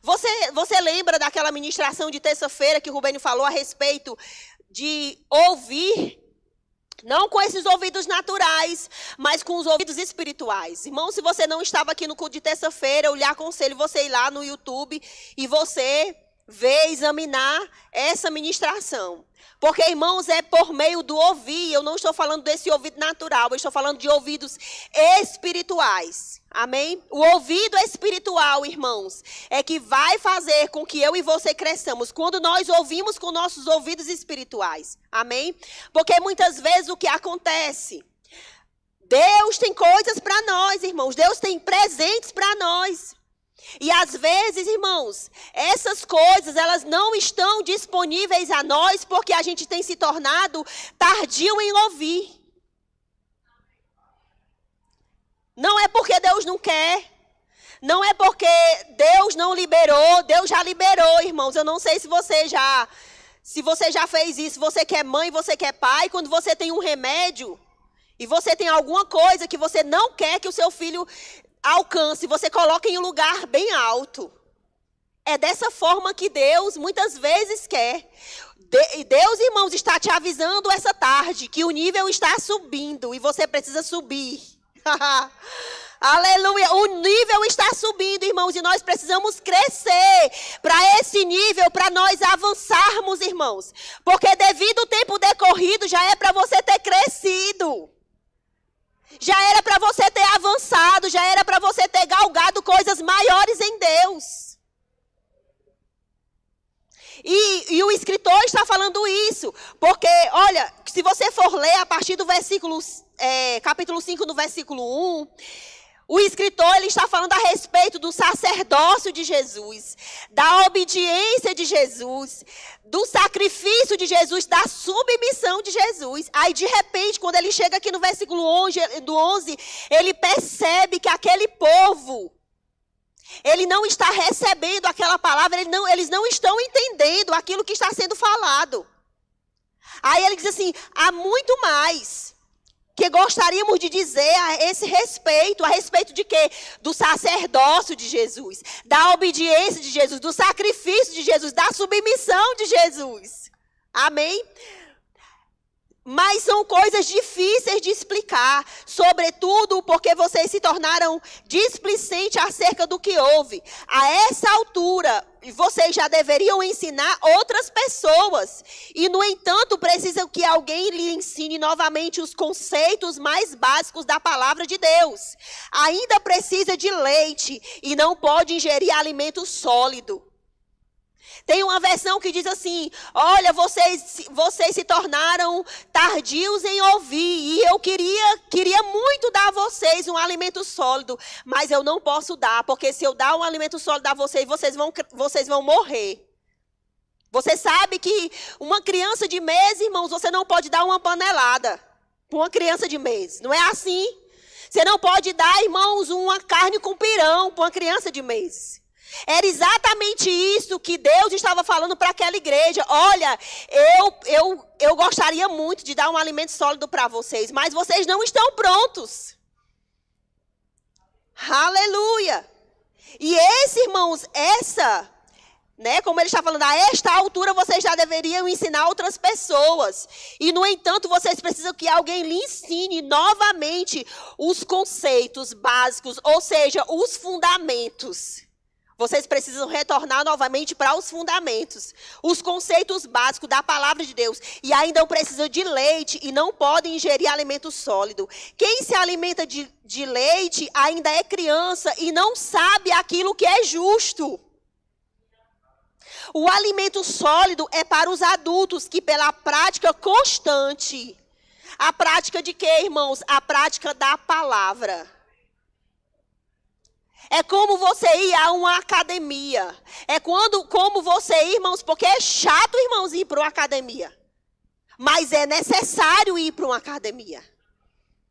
Speaker 6: Você lembra daquela ministração de terça-feira que o Rubênio falou a respeito de ouvir, não com esses ouvidos naturais, mas com os ouvidos espirituais? Irmão, se você não estava aqui no culto de terça-feira, eu lhe aconselho você ir lá no YouTube e você ver, examinar essa ministração. Porque, irmãos, é por meio do ouvir. Eu não estou falando desse ouvido natural, eu estou falando de ouvidos espirituais. Amém? O ouvido espiritual, irmãos, é que vai fazer com que eu e você cresçamos quando nós ouvimos com nossos ouvidos espirituais. Amém? Porque muitas vezes o que acontece? Deus tem coisas para nós, irmãos. Deus tem presentes para nós. E às vezes, irmãos, essas coisas, elas não estão disponíveis a nós porque a gente tem se tornado tardio em ouvir. Não é porque Deus não quer. Não é porque Deus não liberou. Deus já liberou, irmãos. Eu não sei se você já fez isso. Você que é mãe, você que é pai. Quando você tem um remédio e você tem alguma coisa que você não quer que o seu filho alcance, você coloca em um lugar bem alto. É dessa forma que Deus muitas vezes quer. Deus, irmãos, está te avisando essa tarde que o nível está subindo e você precisa subir. Aleluia, o nível está subindo, irmãos, e nós precisamos crescer para esse nível, para nós avançarmos, irmãos. Porque devido ao tempo decorrido, já é para você ter crescido. Já era para você ter avançado, já era para você ter galgado coisas maiores em Deus. E o escritor está falando isso, porque, olha, se você for ler a partir do capítulo 5, no versículo 1, o escritor ele está falando a respeito do sacerdócio de Jesus, da obediência de Jesus, do sacrifício de Jesus, da submissão de Jesus. Aí, de repente, quando ele chega aqui no versículo 11, ele percebe que aquele povo, ele não está recebendo aquela palavra, eles não estão entendendo aquilo que está sendo falado. Aí ele diz assim, há muito mais que gostaríamos de dizer a respeito de quê? Do sacerdócio de Jesus, da obediência de Jesus, do sacrifício de Jesus, da submissão de Jesus. Amém? Mas são coisas difíceis de explicar, sobretudo porque vocês se tornaram displicentes acerca do que houve. A essa altura, vocês já deveriam ensinar outras pessoas. E, no entanto, precisam que alguém lhe ensine novamente os conceitos mais básicos da palavra de Deus. Ainda precisa de leite e não pode ingerir alimento sólido. Tem uma versão que diz assim, olha, vocês se tornaram tardios em ouvir, e eu queria muito dar a vocês um alimento sólido, mas eu não posso dar, porque se eu dar um alimento sólido a vocês, vocês vão morrer. Você sabe que uma criança de meses, irmãos, você não pode dar uma panelada para uma criança de meses, não é assim? Você não pode dar, irmãos, uma carne com pirão para uma criança de meses. Era exatamente isso que Deus estava falando para aquela igreja. Olha, eu gostaria muito de dar um alimento sólido para vocês, mas vocês não estão prontos. Aleluia! E esse, irmãos, como ele está falando, a esta altura vocês já deveriam ensinar outras pessoas. E, no entanto, vocês precisam que alguém lhe ensine novamente os conceitos básicos, ou seja, os fundamentos. Vocês precisam retornar novamente para os fundamentos, os conceitos básicos da palavra de Deus. E ainda precisam de leite e não podem ingerir alimento sólido. Quem se alimenta de leite ainda é criança e não sabe aquilo que é justo. O alimento sólido é para os adultos que, pela prática constante, a prática de quê, irmãos? A prática da palavra. É como você ir a uma academia. É como você ir, irmãos, porque é chato, irmãos, ir para uma academia. Mas é necessário ir para uma academia.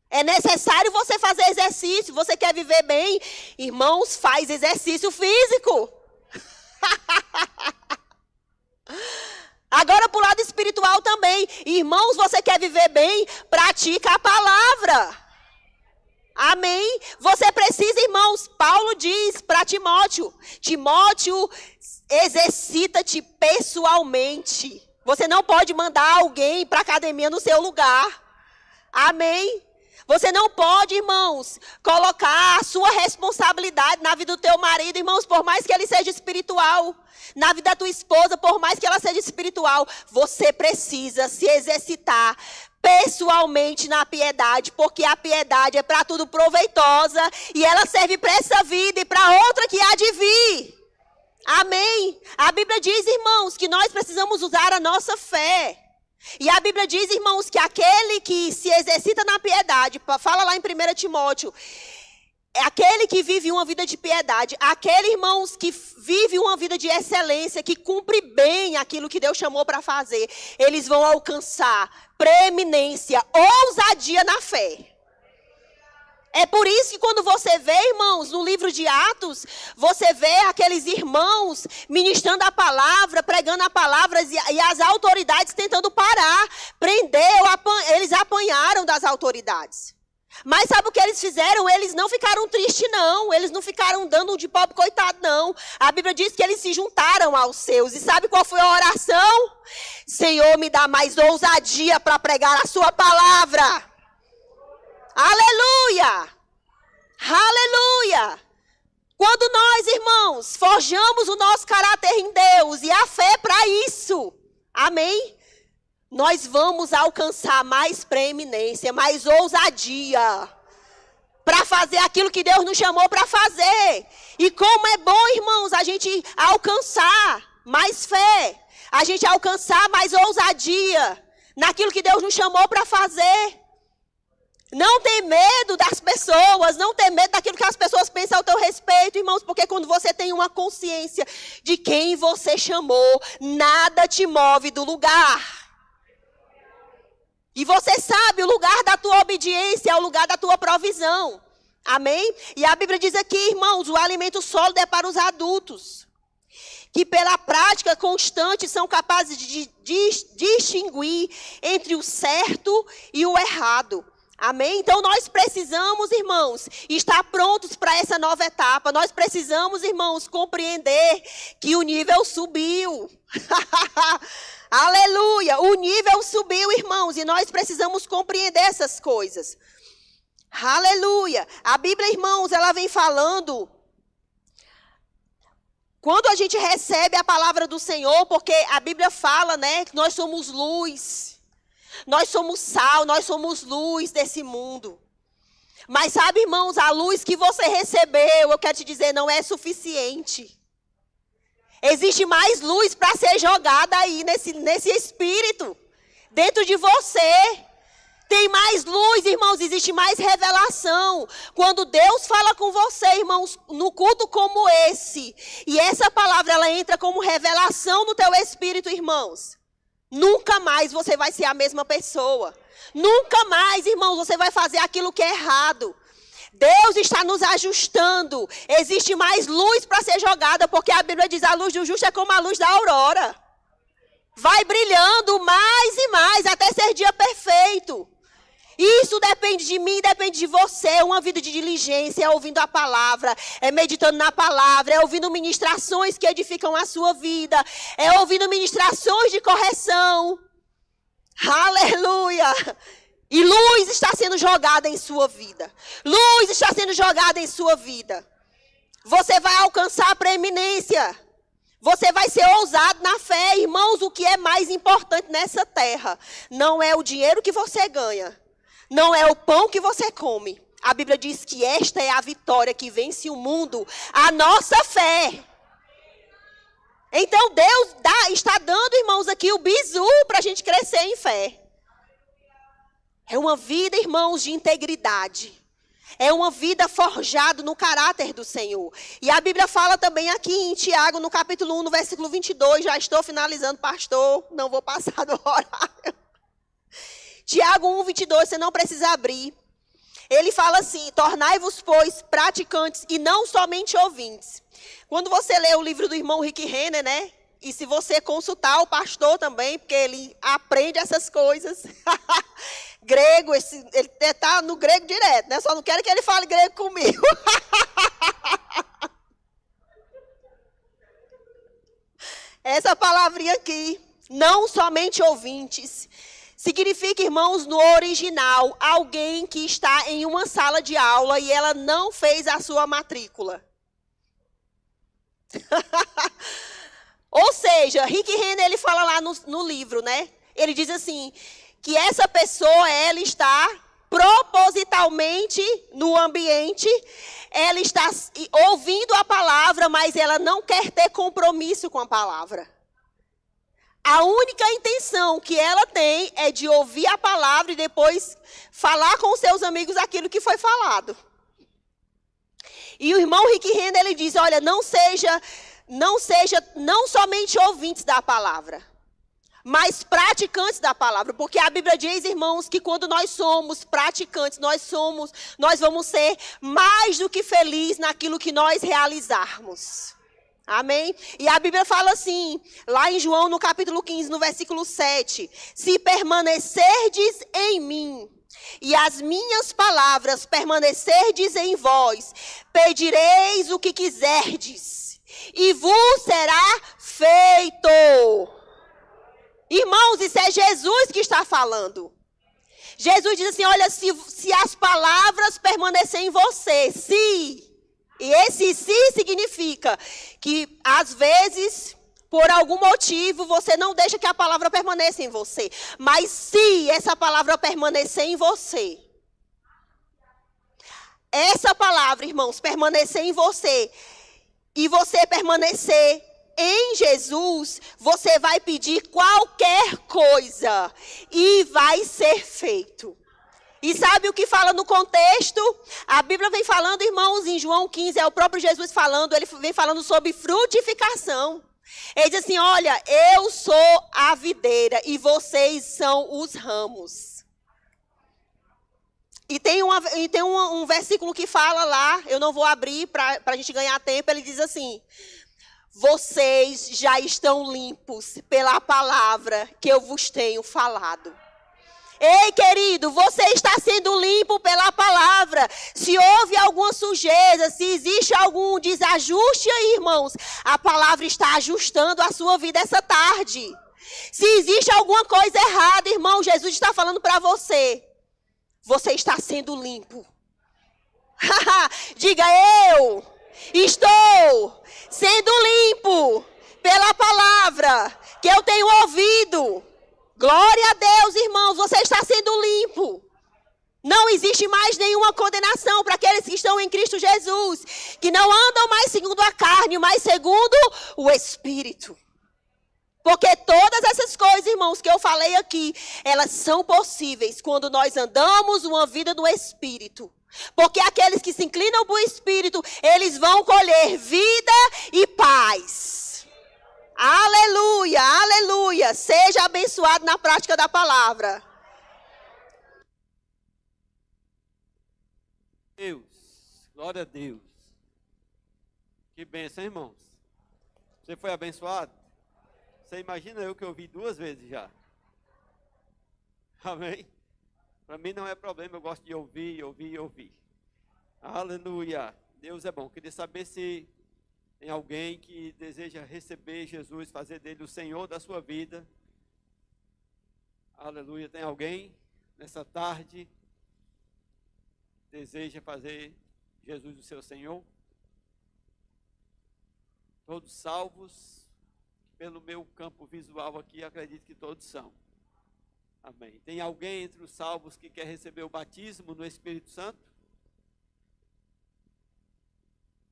Speaker 6: É necessário você fazer exercício. Você quer viver bem? Irmãos, faz exercício físico. Agora, para o lado espiritual também. Irmãos, você quer viver bem? Pratica a palavra. Amém? Você precisa, irmãos, Paulo diz para Timóteo, exercita-te pessoalmente. Você não pode mandar alguém para a academia no seu lugar. Amém? Você não pode, irmãos, colocar a sua responsabilidade na vida do teu marido, irmãos, por mais que ele seja espiritual. Na vida da tua esposa, por mais que ela seja espiritual. Você precisa se exercitar pessoalmente na piedade, porque a piedade é para tudo proveitosa e ela serve para essa vida e para outra que há de vir. Amém? A Bíblia diz, irmãos, que nós precisamos usar a nossa fé. E a Bíblia diz, irmãos, que aquele que se exercita na piedade, fala lá em 1 Timóteo, é aquele que vive uma vida de piedade, aquele, irmãos, que vive uma vida de excelência, que cumpre bem aquilo que Deus chamou para fazer, eles vão alcançar preeminência, ousadia na fé. É por isso que quando você vê, irmãos, no livro de Atos, você vê aqueles irmãos ministrando a palavra, pregando a palavra e as autoridades tentando parar, eles apanharam das autoridades. Mas sabe o que eles fizeram? Eles não ficaram tristes, não. Eles não ficaram dando de pobre coitado, não. A Bíblia diz que eles se juntaram aos seus. E sabe qual foi a oração? Senhor, me dá mais ousadia para pregar a sua palavra. Aleluia! Aleluia! Quando nós, irmãos, forjamos o nosso caráter em Deus e a fé para isso. Amém? Nós vamos alcançar mais preeminência, mais ousadia para fazer aquilo que Deus nos chamou para fazer. E como é bom, irmãos, a gente alcançar mais fé. A gente alcançar mais ousadia naquilo que Deus nos chamou para fazer. Não tem medo das pessoas, não tem medo daquilo que as pessoas pensam ao teu respeito, irmãos, porque quando você tem uma consciência de quem você chamou, nada te move do lugar. E você sabe, o lugar da tua obediência é o lugar da tua provisão. Amém? E a Bíblia diz aqui, irmãos, o alimento sólido é para os adultos, que pela prática constante são capazes de distinguir entre o certo e o errado. Amém? Então nós precisamos, irmãos, estar prontos para essa nova etapa. Nós precisamos, irmãos, compreender que o nível subiu. Aleluia! O nível subiu, irmãos, e nós precisamos compreender essas coisas. Aleluia! A Bíblia, irmãos, ela vem falando. Quando a gente recebe a palavra do Senhor, porque a Bíblia fala, né, que nós somos luz. Nós somos sal, nós somos luz desse mundo. Mas sabe, irmãos, a luz que você recebeu, eu quero te dizer, não é suficiente. Existe mais luz para ser jogada aí nesse espírito, dentro de você. Tem mais luz, irmãos, existe mais revelação. Quando Deus fala com você, irmãos, no culto como esse, e essa palavra ela entra como revelação no teu espírito, irmãos. Nunca mais você vai ser a mesma pessoa. Nunca mais, irmãos, você vai fazer aquilo que é errado. Deus está nos ajustando. Existe mais luz para ser jogada, porque a Bíblia diz: a luz do justo é como a luz da aurora. Vai brilhando mais e mais até ser dia perfeito. Isso depende de mim, depende de você. Uma vida de diligência é ouvindo a palavra, é meditando na palavra, é ouvindo ministrações que edificam a sua vida, é ouvindo ministrações de correção. Aleluia! E luz está sendo jogada em sua vida. Luz está sendo jogada em sua vida. Você vai alcançar a preeminência. Você vai ser ousado na fé. Irmãos, o que é mais importante nessa terra não é o dinheiro que você ganha. Não é o pão que você come. A Bíblia diz que esta é a vitória que vence o mundo, a nossa fé. Então Deus está dando, irmãos, aqui o bizu para a gente crescer em fé. É uma vida, irmãos, de integridade. É uma vida forjada no caráter do Senhor. E a Bíblia fala também aqui em Tiago, no capítulo 1, no versículo 22. Já estou finalizando, pastor. Não vou passar do horário. Tiago 1, 22, você não precisa abrir. Ele fala assim: tornai-vos, pois, praticantes e não somente ouvintes. Quando você lê o livro do irmão Rick Renner, né? E se você consultar o pastor também, porque ele aprende essas coisas. Grego, ele está no grego direto, né? Só não quero que ele fale grego comigo. Essa palavrinha aqui, não somente ouvintes, significa, irmãos, no original, alguém que está em uma sala de aula e ela não fez a sua matrícula. Ou seja, Rick Renner, ele fala lá no livro, né? Ele diz assim, que essa pessoa, ela está propositalmente no ambiente, ela está ouvindo a palavra, mas ela não quer ter compromisso com a palavra. A única intenção que ela tem é de ouvir a palavra e depois falar com seus amigos aquilo que foi falado. E o irmão Rick Renner, ele diz, olha, não somente ouvintes da palavra, mas praticantes da palavra. Porque a Bíblia diz, irmãos, que quando nós somos praticantes, nós vamos ser mais do que felizes naquilo que nós realizarmos. Amém? E a Bíblia fala assim, lá em João, no capítulo 15, no versículo 7. Se permanecerdes em mim, e as minhas palavras permanecerdes em vós, pedireis o que quiserdes, e vos será feito. Irmãos, isso é Jesus que está falando. Jesus diz assim, olha, se as palavras permanecerem em você, e esse se significa que, às vezes, por algum motivo, você não deixa que a palavra permaneça em você. Mas se essa palavra permanecer em você, essa palavra, irmãos, permanecer em você, e você permanecer em Jesus, você vai pedir qualquer coisa e vai ser feito. E sabe o que fala no contexto? A Bíblia vem falando, irmãos, em João 15, é o próprio Jesus falando, ele vem falando sobre frutificação. Ele diz assim, olha, eu sou a videira e vocês são os ramos. E tem um versículo que fala lá, eu não vou abrir para a gente ganhar tempo, ele diz assim, vocês já estão limpos pela palavra que eu vos tenho falado. Ei, querido, você está sendo limpo pela palavra. Se houve alguma sujeira, se existe algum desajuste aí, irmãos, a palavra está ajustando a sua vida essa tarde. Se existe alguma coisa errada, irmão, Jesus está falando para você. Você está sendo limpo. Diga, eu estou sendo limpo pela palavra que eu tenho ouvido. Glória a Deus, irmãos, você está sendo limpo. Não existe mais nenhuma condenação para aqueles que estão em Cristo Jesus, que não andam mais segundo a carne, mas segundo o Espírito. Porque todas essas coisas, irmãos, que eu falei aqui, elas são possíveis quando nós andamos uma vida no Espírito. Porque aqueles que se inclinam para o Espírito, eles vão colher vida e paz. Aleluia, aleluia. Seja abençoado na prática da palavra.
Speaker 3: Deus, glória a Deus. Que bênção, irmãos. Você foi abençoado? Você imagina eu que ouvi 2 vezes já. Amém? Para mim não é problema, eu gosto de ouvir, ouvir, ouvir. Aleluia. Deus é bom. Queria saber se tem alguém que deseja receber Jesus, fazer dele o Senhor da sua vida. Aleluia. Tem alguém nessa tarde que deseja fazer Jesus o seu Senhor? Todos salvos? Pelo meu campo visual aqui, acredito que todos são. Amém. Tem alguém entre os salvos que quer receber o batismo no Espírito Santo?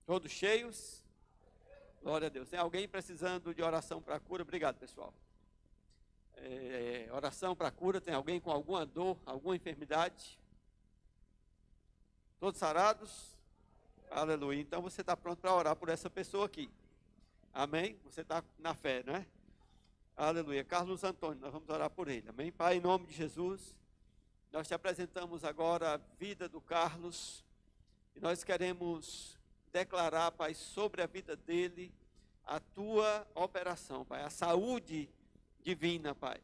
Speaker 3: Todos cheios? Glória a Deus. Tem alguém precisando de oração para cura? Obrigado, pessoal. Oração para cura. Tem alguém com alguma dor, alguma enfermidade? Todos sarados? Aleluia. Então você está pronto para orar por essa pessoa aqui. Amém? Você está na fé, não é? Aleluia. Carlos Antônio, nós vamos orar por ele. Amém? Pai, em nome de Jesus, nós te apresentamos agora a vida do Carlos. E nós queremos declarar, Pai, sobre a vida dele, a tua operação, Pai, a saúde divina, Pai.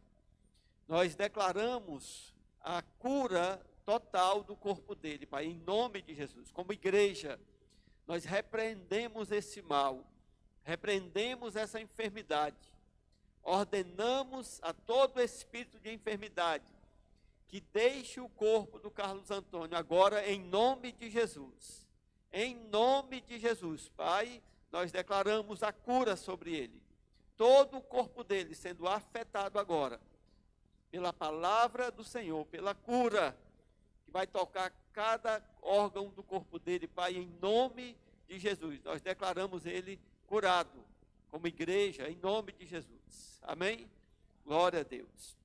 Speaker 3: Nós declaramos a cura total do corpo dele, Pai, em nome de Jesus. Como igreja, nós repreendemos esse mal, repreendemos essa enfermidade, ordenamos a todo espírito de enfermidade que deixe o corpo do Carlos Antônio agora em nome de Jesus. Em nome de Jesus, Pai, nós declaramos a cura sobre ele. Todo o corpo dele sendo afetado agora pela palavra do Senhor, pela cura que vai tocar cada órgão do corpo dele, Pai, em nome de Jesus. Nós declaramos ele curado, como igreja, em nome de Jesus. Amém? Glória a Deus.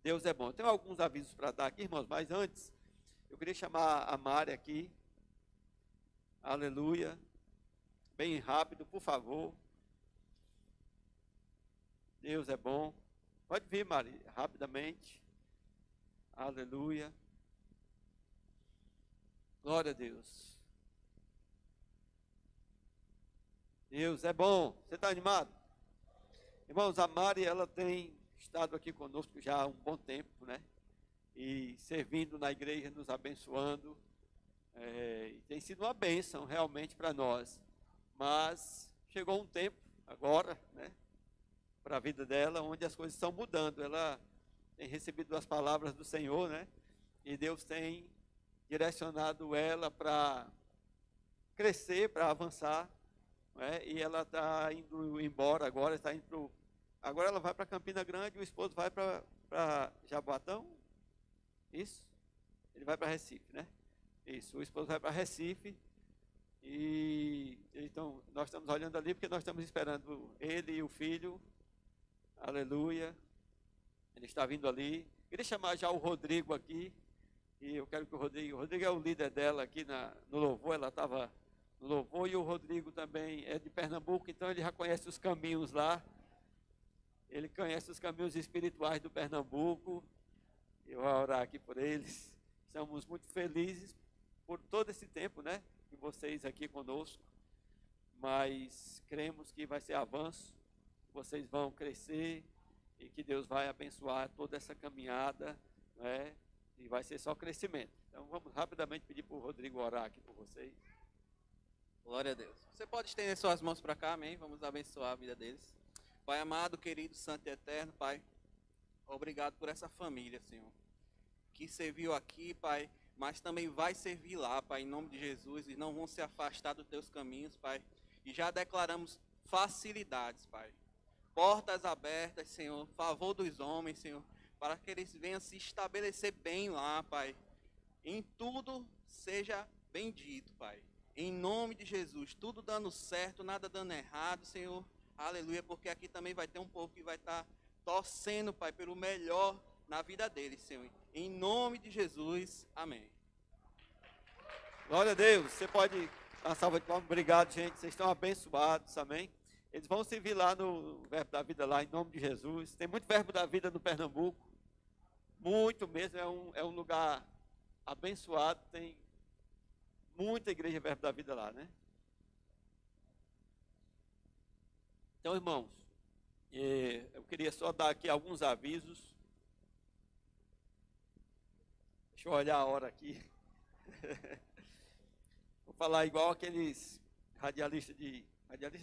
Speaker 3: Deus é bom. Tenho alguns avisos para dar aqui, irmãos, mas antes, eu queria chamar a Mari aqui. Aleluia. Bem rápido, por favor. Deus é bom. Pode vir, Mari, rapidamente. Aleluia. Glória a Deus. Deus é bom. Você está animado? Irmãos, a Mari, ela tem estado aqui conosco já há um bom tempo, né? E servindo na igreja, nos abençoando. Tem sido uma bênção realmente para nós. Mas chegou um tempo agora, né? Para a vida dela, onde as coisas estão mudando. Ela tem recebido as palavras do Senhor, né? E Deus tem direcionado ela para crescer, para avançar, né? E ela está indo embora agora, agora ela vai para Campina Grande, o esposo vai para Jaboatão, isso? Ele vai para Recife, né? Isso, o esposo vai para Recife E então, nós estamos olhando ali porque nós estamos esperando ele e o filho. Aleluia. Ele está vindo ali. Queria chamar já o Rodrigo aqui. E eu quero que o Rodrigo é o líder dela aqui no louvor. Ela estava no louvor. E o Rodrigo também é de Pernambuco, então ele já conhece os caminhos lá. Ele conhece os caminhos espirituais do Pernambuco. Eu vou orar aqui por eles. Estamos muito felizes por todo esse tempo, né? De vocês aqui conosco. Mas cremos que vai ser avanço. Vocês vão crescer e que Deus vai abençoar toda essa caminhada, né? E vai ser só crescimento. Então vamos rapidamente pedir para o Rodrigo orar aqui por vocês.
Speaker 7: Glória a Deus. Você pode estender suas mãos para cá, amém? Vamos abençoar a vida deles. Pai amado, querido, santo e eterno, Pai, obrigado por essa família, Senhor, que serviu aqui, Pai, mas também vai servir lá, Pai, em nome de Jesus, e não vão se afastar dos teus caminhos, Pai. E já declaramos facilidades, Pai. Portas abertas, Senhor, favor dos homens, Senhor, para que eles venham se estabelecer bem lá, Pai. Em tudo seja bendito, Pai. Em nome de Jesus, tudo dando certo, nada dando errado, Senhor. Aleluia, porque aqui também vai ter um povo que vai estar torcendo, Pai, pelo melhor na vida deles, Senhor. Em nome de Jesus, amém.
Speaker 3: Glória a Deus. Você pode dar uma salva de palmas. Obrigado, gente. Vocês estão abençoados, amém? Eles vão servir lá no Verbo da Vida, lá em nome de Jesus. Tem muito Verbo da Vida no Pernambuco. Muito mesmo. É um lugar abençoado. Tem muita igreja Verbo da Vida lá, né? Então, irmãos, eu queria só dar aqui alguns avisos. Deixa eu olhar a hora aqui. Vou falar igual aqueles radialista,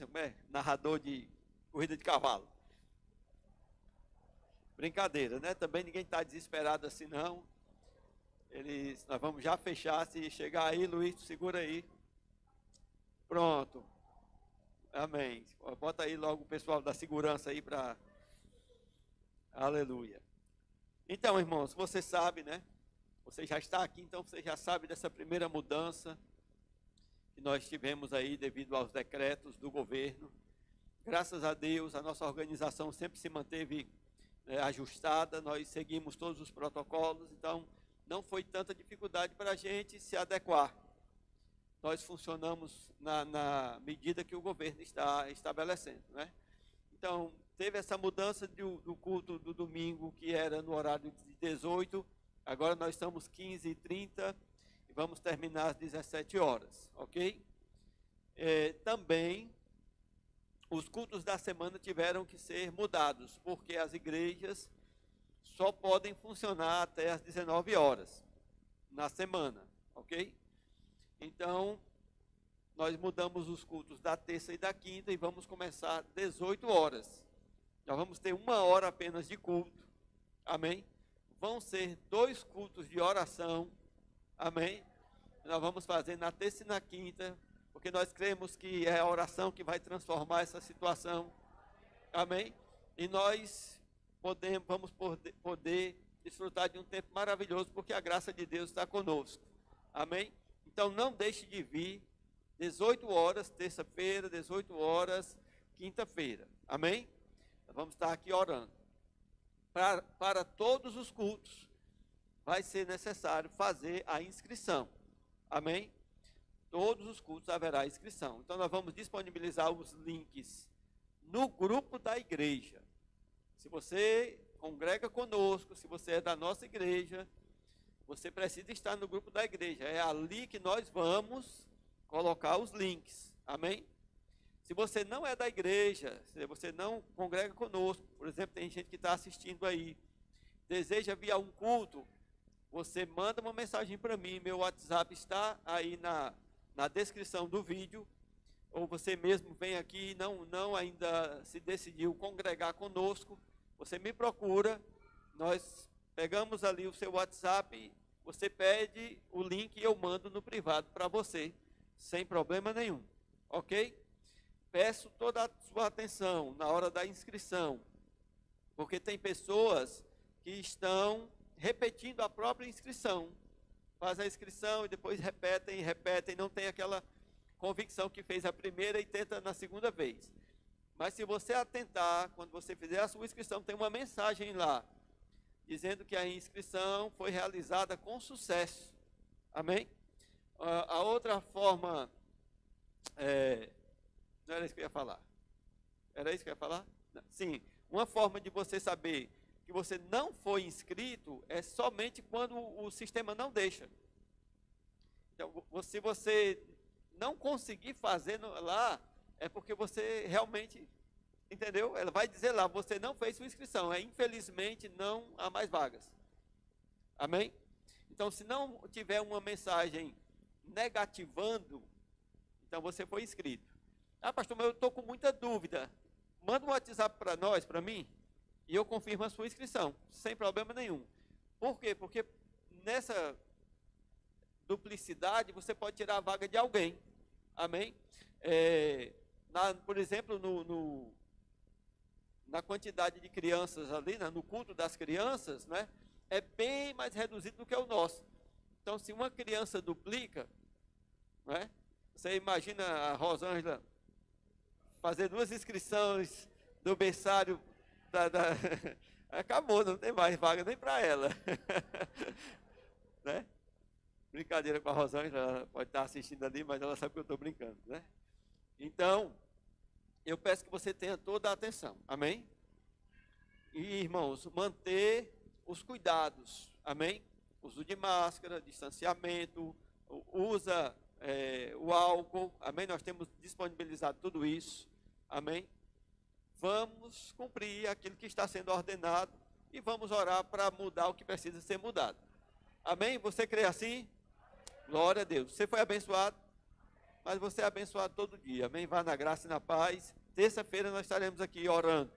Speaker 3: como é? Narrador de corrida de cavalo. Brincadeira, né? Também ninguém está desesperado assim, não. Nós vamos já fechar. Se chegar aí, Luiz, segura aí. Pronto. Amém. Bota aí logo o pessoal da segurança aí para... Aleluia. Então, irmãos, você sabe, né? Você já está aqui, então você já sabe dessa primeira mudança que nós tivemos aí devido aos decretos do governo. Graças a Deus, a nossa organização sempre se manteve ajustada, nós seguimos todos os protocolos, então não foi tanta dificuldade para a gente se adequar. Nós funcionamos na medida que o governo está estabelecendo, né? Então, teve essa mudança do culto do domingo, que era no horário de 18, agora nós estamos 15h30 e vamos terminar às 17 horas, ok? Também, os cultos da semana tiveram que ser mudados, porque as igrejas só podem funcionar até às 19 horas na semana, ok? Então, nós mudamos os cultos da terça e da quinta e vamos começar às 18 horas. Nós vamos ter 1 hora apenas de culto, amém? Vão ser 2 cultos de oração, amém? Nós vamos fazer na terça e na quinta, porque nós cremos que é a oração que vai transformar essa situação, amém? E nós vamos poder desfrutar de um tempo maravilhoso, porque a graça de Deus está conosco, amém? Então não deixe de vir, 18 horas, terça-feira, 18 horas, quinta-feira, amém? Nós vamos estar aqui orando. Para todos os cultos, vai ser necessário fazer a inscrição, amém? Todos os cultos haverá inscrição. Então nós vamos disponibilizar os links no grupo da igreja. Se você congrega conosco, se você é da nossa igreja, você precisa estar no grupo da igreja. É ali que nós vamos colocar os links, amém? Se você não é da igreja, se você não congrega conosco, por exemplo, tem gente que está assistindo aí, deseja vir a um culto, você manda uma mensagem para mim, meu WhatsApp está aí na descrição do vídeo, ou você mesmo vem aqui e não ainda se decidiu congregar conosco, você me procura, nós pegamos ali o seu WhatsApp, você pede o link e eu mando no privado para você, sem problema nenhum, ok? Peço toda a sua atenção na hora da inscrição, porque tem pessoas que estão repetindo a própria inscrição, faz a inscrição e depois repetem, não tem aquela convicção que fez a primeira e tenta na segunda vez. Mas se você atentar, quando você fizer a sua inscrição, tem uma mensagem lá, dizendo que a inscrição foi realizada com sucesso. Amém? A outra forma, não era isso que eu ia falar? Era isso que eu ia falar? Sim, uma forma de você saber que você não foi inscrito é somente quando o sistema não deixa. Então, se você não conseguir fazer lá, é porque você realmente, entendeu? Ela vai dizer lá, você não fez sua inscrição, infelizmente não há mais vagas. Amém? Então, se não tiver uma mensagem negativando, então você foi inscrito. Ah, pastor, mas eu estou com muita dúvida. Manda um WhatsApp para nós, para mim, e eu confirmo a sua inscrição, sem problema nenhum. Por quê? Porque nessa duplicidade, você pode tirar a vaga de alguém. Amém? Por exemplo, na quantidade de crianças ali, no culto das crianças, né, é bem mais reduzido do que o nosso. Então, se uma criança duplica, né, você imagina a Rosângela fazer 2 inscrições do berçário acabou, não tem mais vaga nem para ela. Né? Brincadeira com a Rosângela, ela pode estar assistindo ali, mas ela sabe que eu estou brincando, né? Então, eu peço que você tenha toda a atenção, amém? E, irmãos, manter os cuidados, amém? Uso de máscara, distanciamento, usa o álcool, amém? Nós temos disponibilizado tudo isso, amém? Vamos cumprir aquilo que está sendo ordenado e vamos orar para mudar o que precisa ser mudado. Amém? Você crê assim? Glória a Deus. Você foi abençoado, mas você é abençoado todo dia. Amém? Vá na graça e na paz. Terça-feira nós estaremos aqui orando.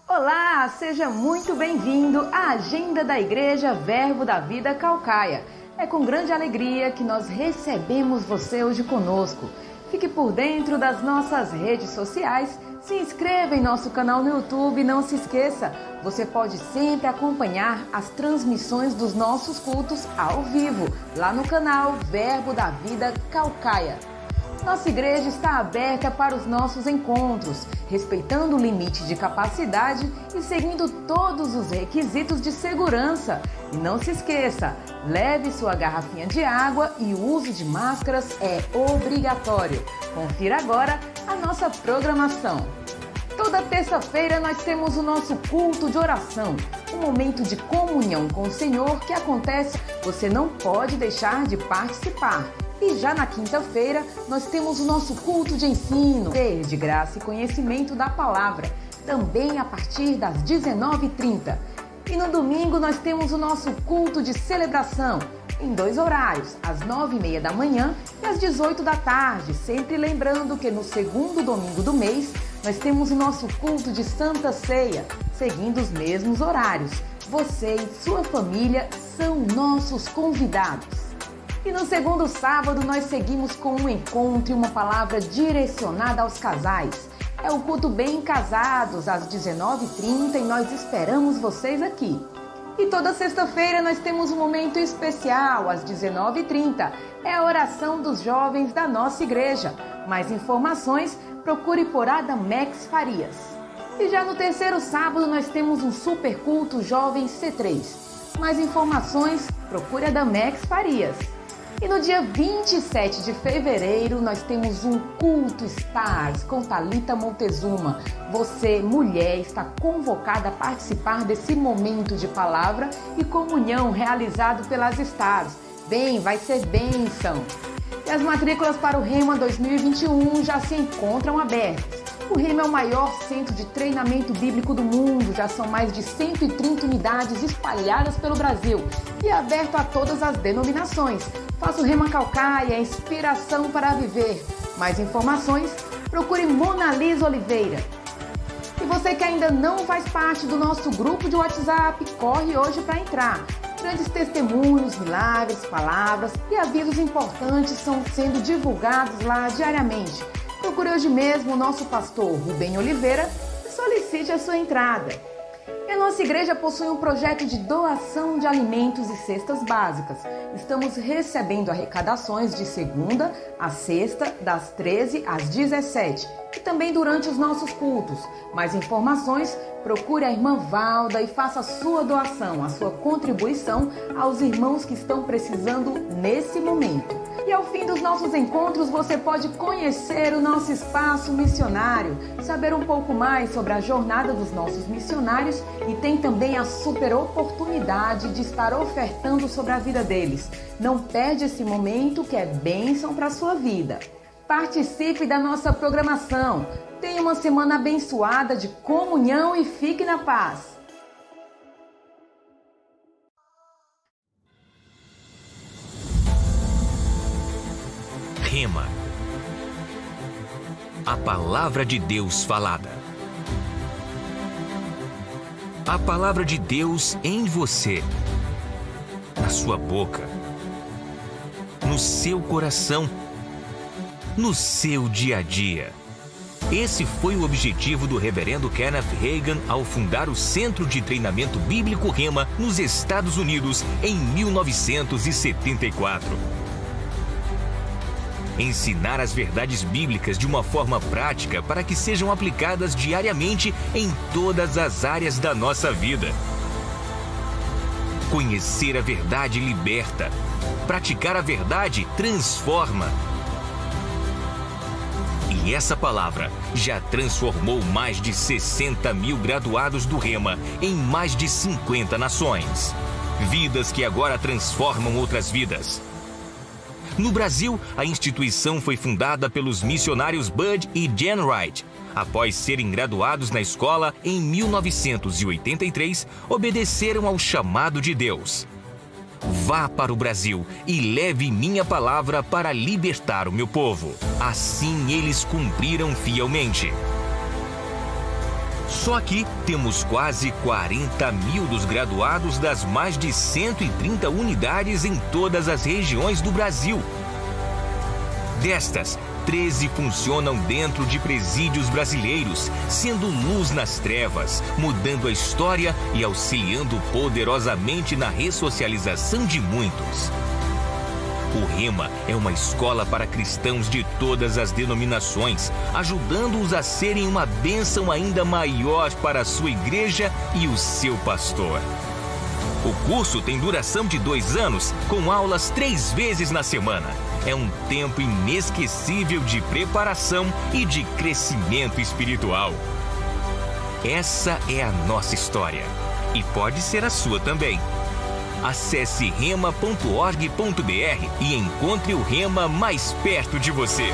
Speaker 1: Olá, seja muito bem-vindo à Agenda da Igreja Verbo da Vida Caucaia. É com grande alegria que nós recebemos você hoje conosco. Fique por dentro das nossas redes sociais, se inscreva em nosso canal no YouTube e não se esqueça, você pode sempre acompanhar as transmissões dos nossos cultos ao vivo, lá no canal Verbo da Vida Caucaia. Nossa igreja está aberta para os nossos encontros, respeitando o limite de capacidade e seguindo todos os requisitos de segurança. E não se esqueça, leve sua garrafinha de água e o uso de máscaras é obrigatório. Confira agora a nossa programação. Toda terça-feira nós temos o nosso culto de oração, um momento de comunhão com o Senhor que acontece, você não pode deixar de participar. E já na quinta-feira, nós temos o nosso culto de ensino, ser de graça e conhecimento da palavra, também a partir das 19h30. E no domingo, nós temos o nosso culto de celebração, em 2 horários, às 9h30 da manhã e às 18 da tarde. Sempre lembrando que no segundo domingo do mês, nós temos o nosso culto de Santa Ceia, seguindo os mesmos horários. Você e sua família são nossos convidados. E no segundo sábado nós seguimos com um encontro e uma palavra direcionada aos casais. É o culto Bem Casados, às 19h30 e nós esperamos vocês aqui. E toda sexta-feira nós temos um momento especial, às 19h30. É a oração dos jovens da nossa igreja. Mais informações, procure por Adamex Farias. E já no terceiro sábado nós temos um super culto Jovem C3. Mais informações, procure Adamex Farias. E no dia 27 de fevereiro, nós temos um culto Stars com Thalita Montezuma. Você, mulher, está convocada a participar desse momento de palavra e comunhão realizado pelas Stars. Bem, vai ser bênção. E as matrículas para o Rema 2021 já se encontram abertas. O Rema é o maior centro de treinamento bíblico do mundo, já são mais de 130 unidades espalhadas pelo Brasil e é aberto a todas as denominações. Faça o Rema Caucaia, inspiração para viver. Mais informações, procure Mona Lisa Oliveira. E você que ainda não faz parte do nosso grupo de WhatsApp, corre hoje para entrar. Grandes testemunhos, milagres, palavras e avisos importantes estão sendo divulgados lá diariamente. Procure hoje mesmo o nosso pastor Rubem Oliveira e solicite a sua entrada. E nossa igreja possui um projeto de doação de alimentos e cestas básicas. Estamos recebendo arrecadações de segunda a sexta, das 13 às 17 e também durante os nossos cultos. Mais informações, procure a irmã Valda e faça a sua doação, a sua contribuição aos irmãos que estão precisando nesse momento. E ao fim dos nossos encontros, você pode conhecer o nosso espaço missionário, saber um pouco mais sobre a jornada dos nossos missionários e tem também a super oportunidade de estar ofertando sobre a vida deles. Não perde esse momento que é bênção para a sua vida. Participe da nossa programação. Tenha uma semana abençoada de comunhão e fique na paz.
Speaker 2: Rema. A palavra de Deus falada. A palavra de Deus em você, na sua boca, no seu coração, no seu dia a dia. Esse foi o objetivo do reverendo Kenneth Hagin ao fundar o Centro de Treinamento Bíblico Rema nos Estados Unidos em 1974. Ensinar as verdades bíblicas de uma forma prática para que sejam aplicadas diariamente em todas as áreas da nossa vida. Conhecer a verdade liberta. Praticar a verdade transforma. E essa palavra já transformou mais de 60 mil graduados do Rema em mais de 50 nações. Vidas que agora transformam outras vidas. No Brasil, a instituição foi fundada pelos missionários Bud e Jen Wright. Após serem graduados na escola em 1983, obedeceram ao chamado de Deus. Vá para o Brasil e leve minha palavra para libertar o meu povo. Assim eles cumpriram fielmente. Só aqui temos quase 40 mil dos graduados das mais de 130 unidades em todas as regiões do Brasil. Destas, 13 funcionam dentro de presídios brasileiros, sendo luz nas trevas, mudando a história e auxiliando poderosamente na ressocialização de muitos. O Rema é uma escola para cristãos de todas as denominações, ajudando-os a serem uma bênção ainda maior para a sua igreja e o seu pastor. O curso tem duração de 2 anos, com aulas 3 vezes na semana. É um tempo inesquecível de preparação e de crescimento espiritual. Essa é a nossa história e pode ser a sua também. Acesse rema.org.br e encontre o Rema mais perto de você.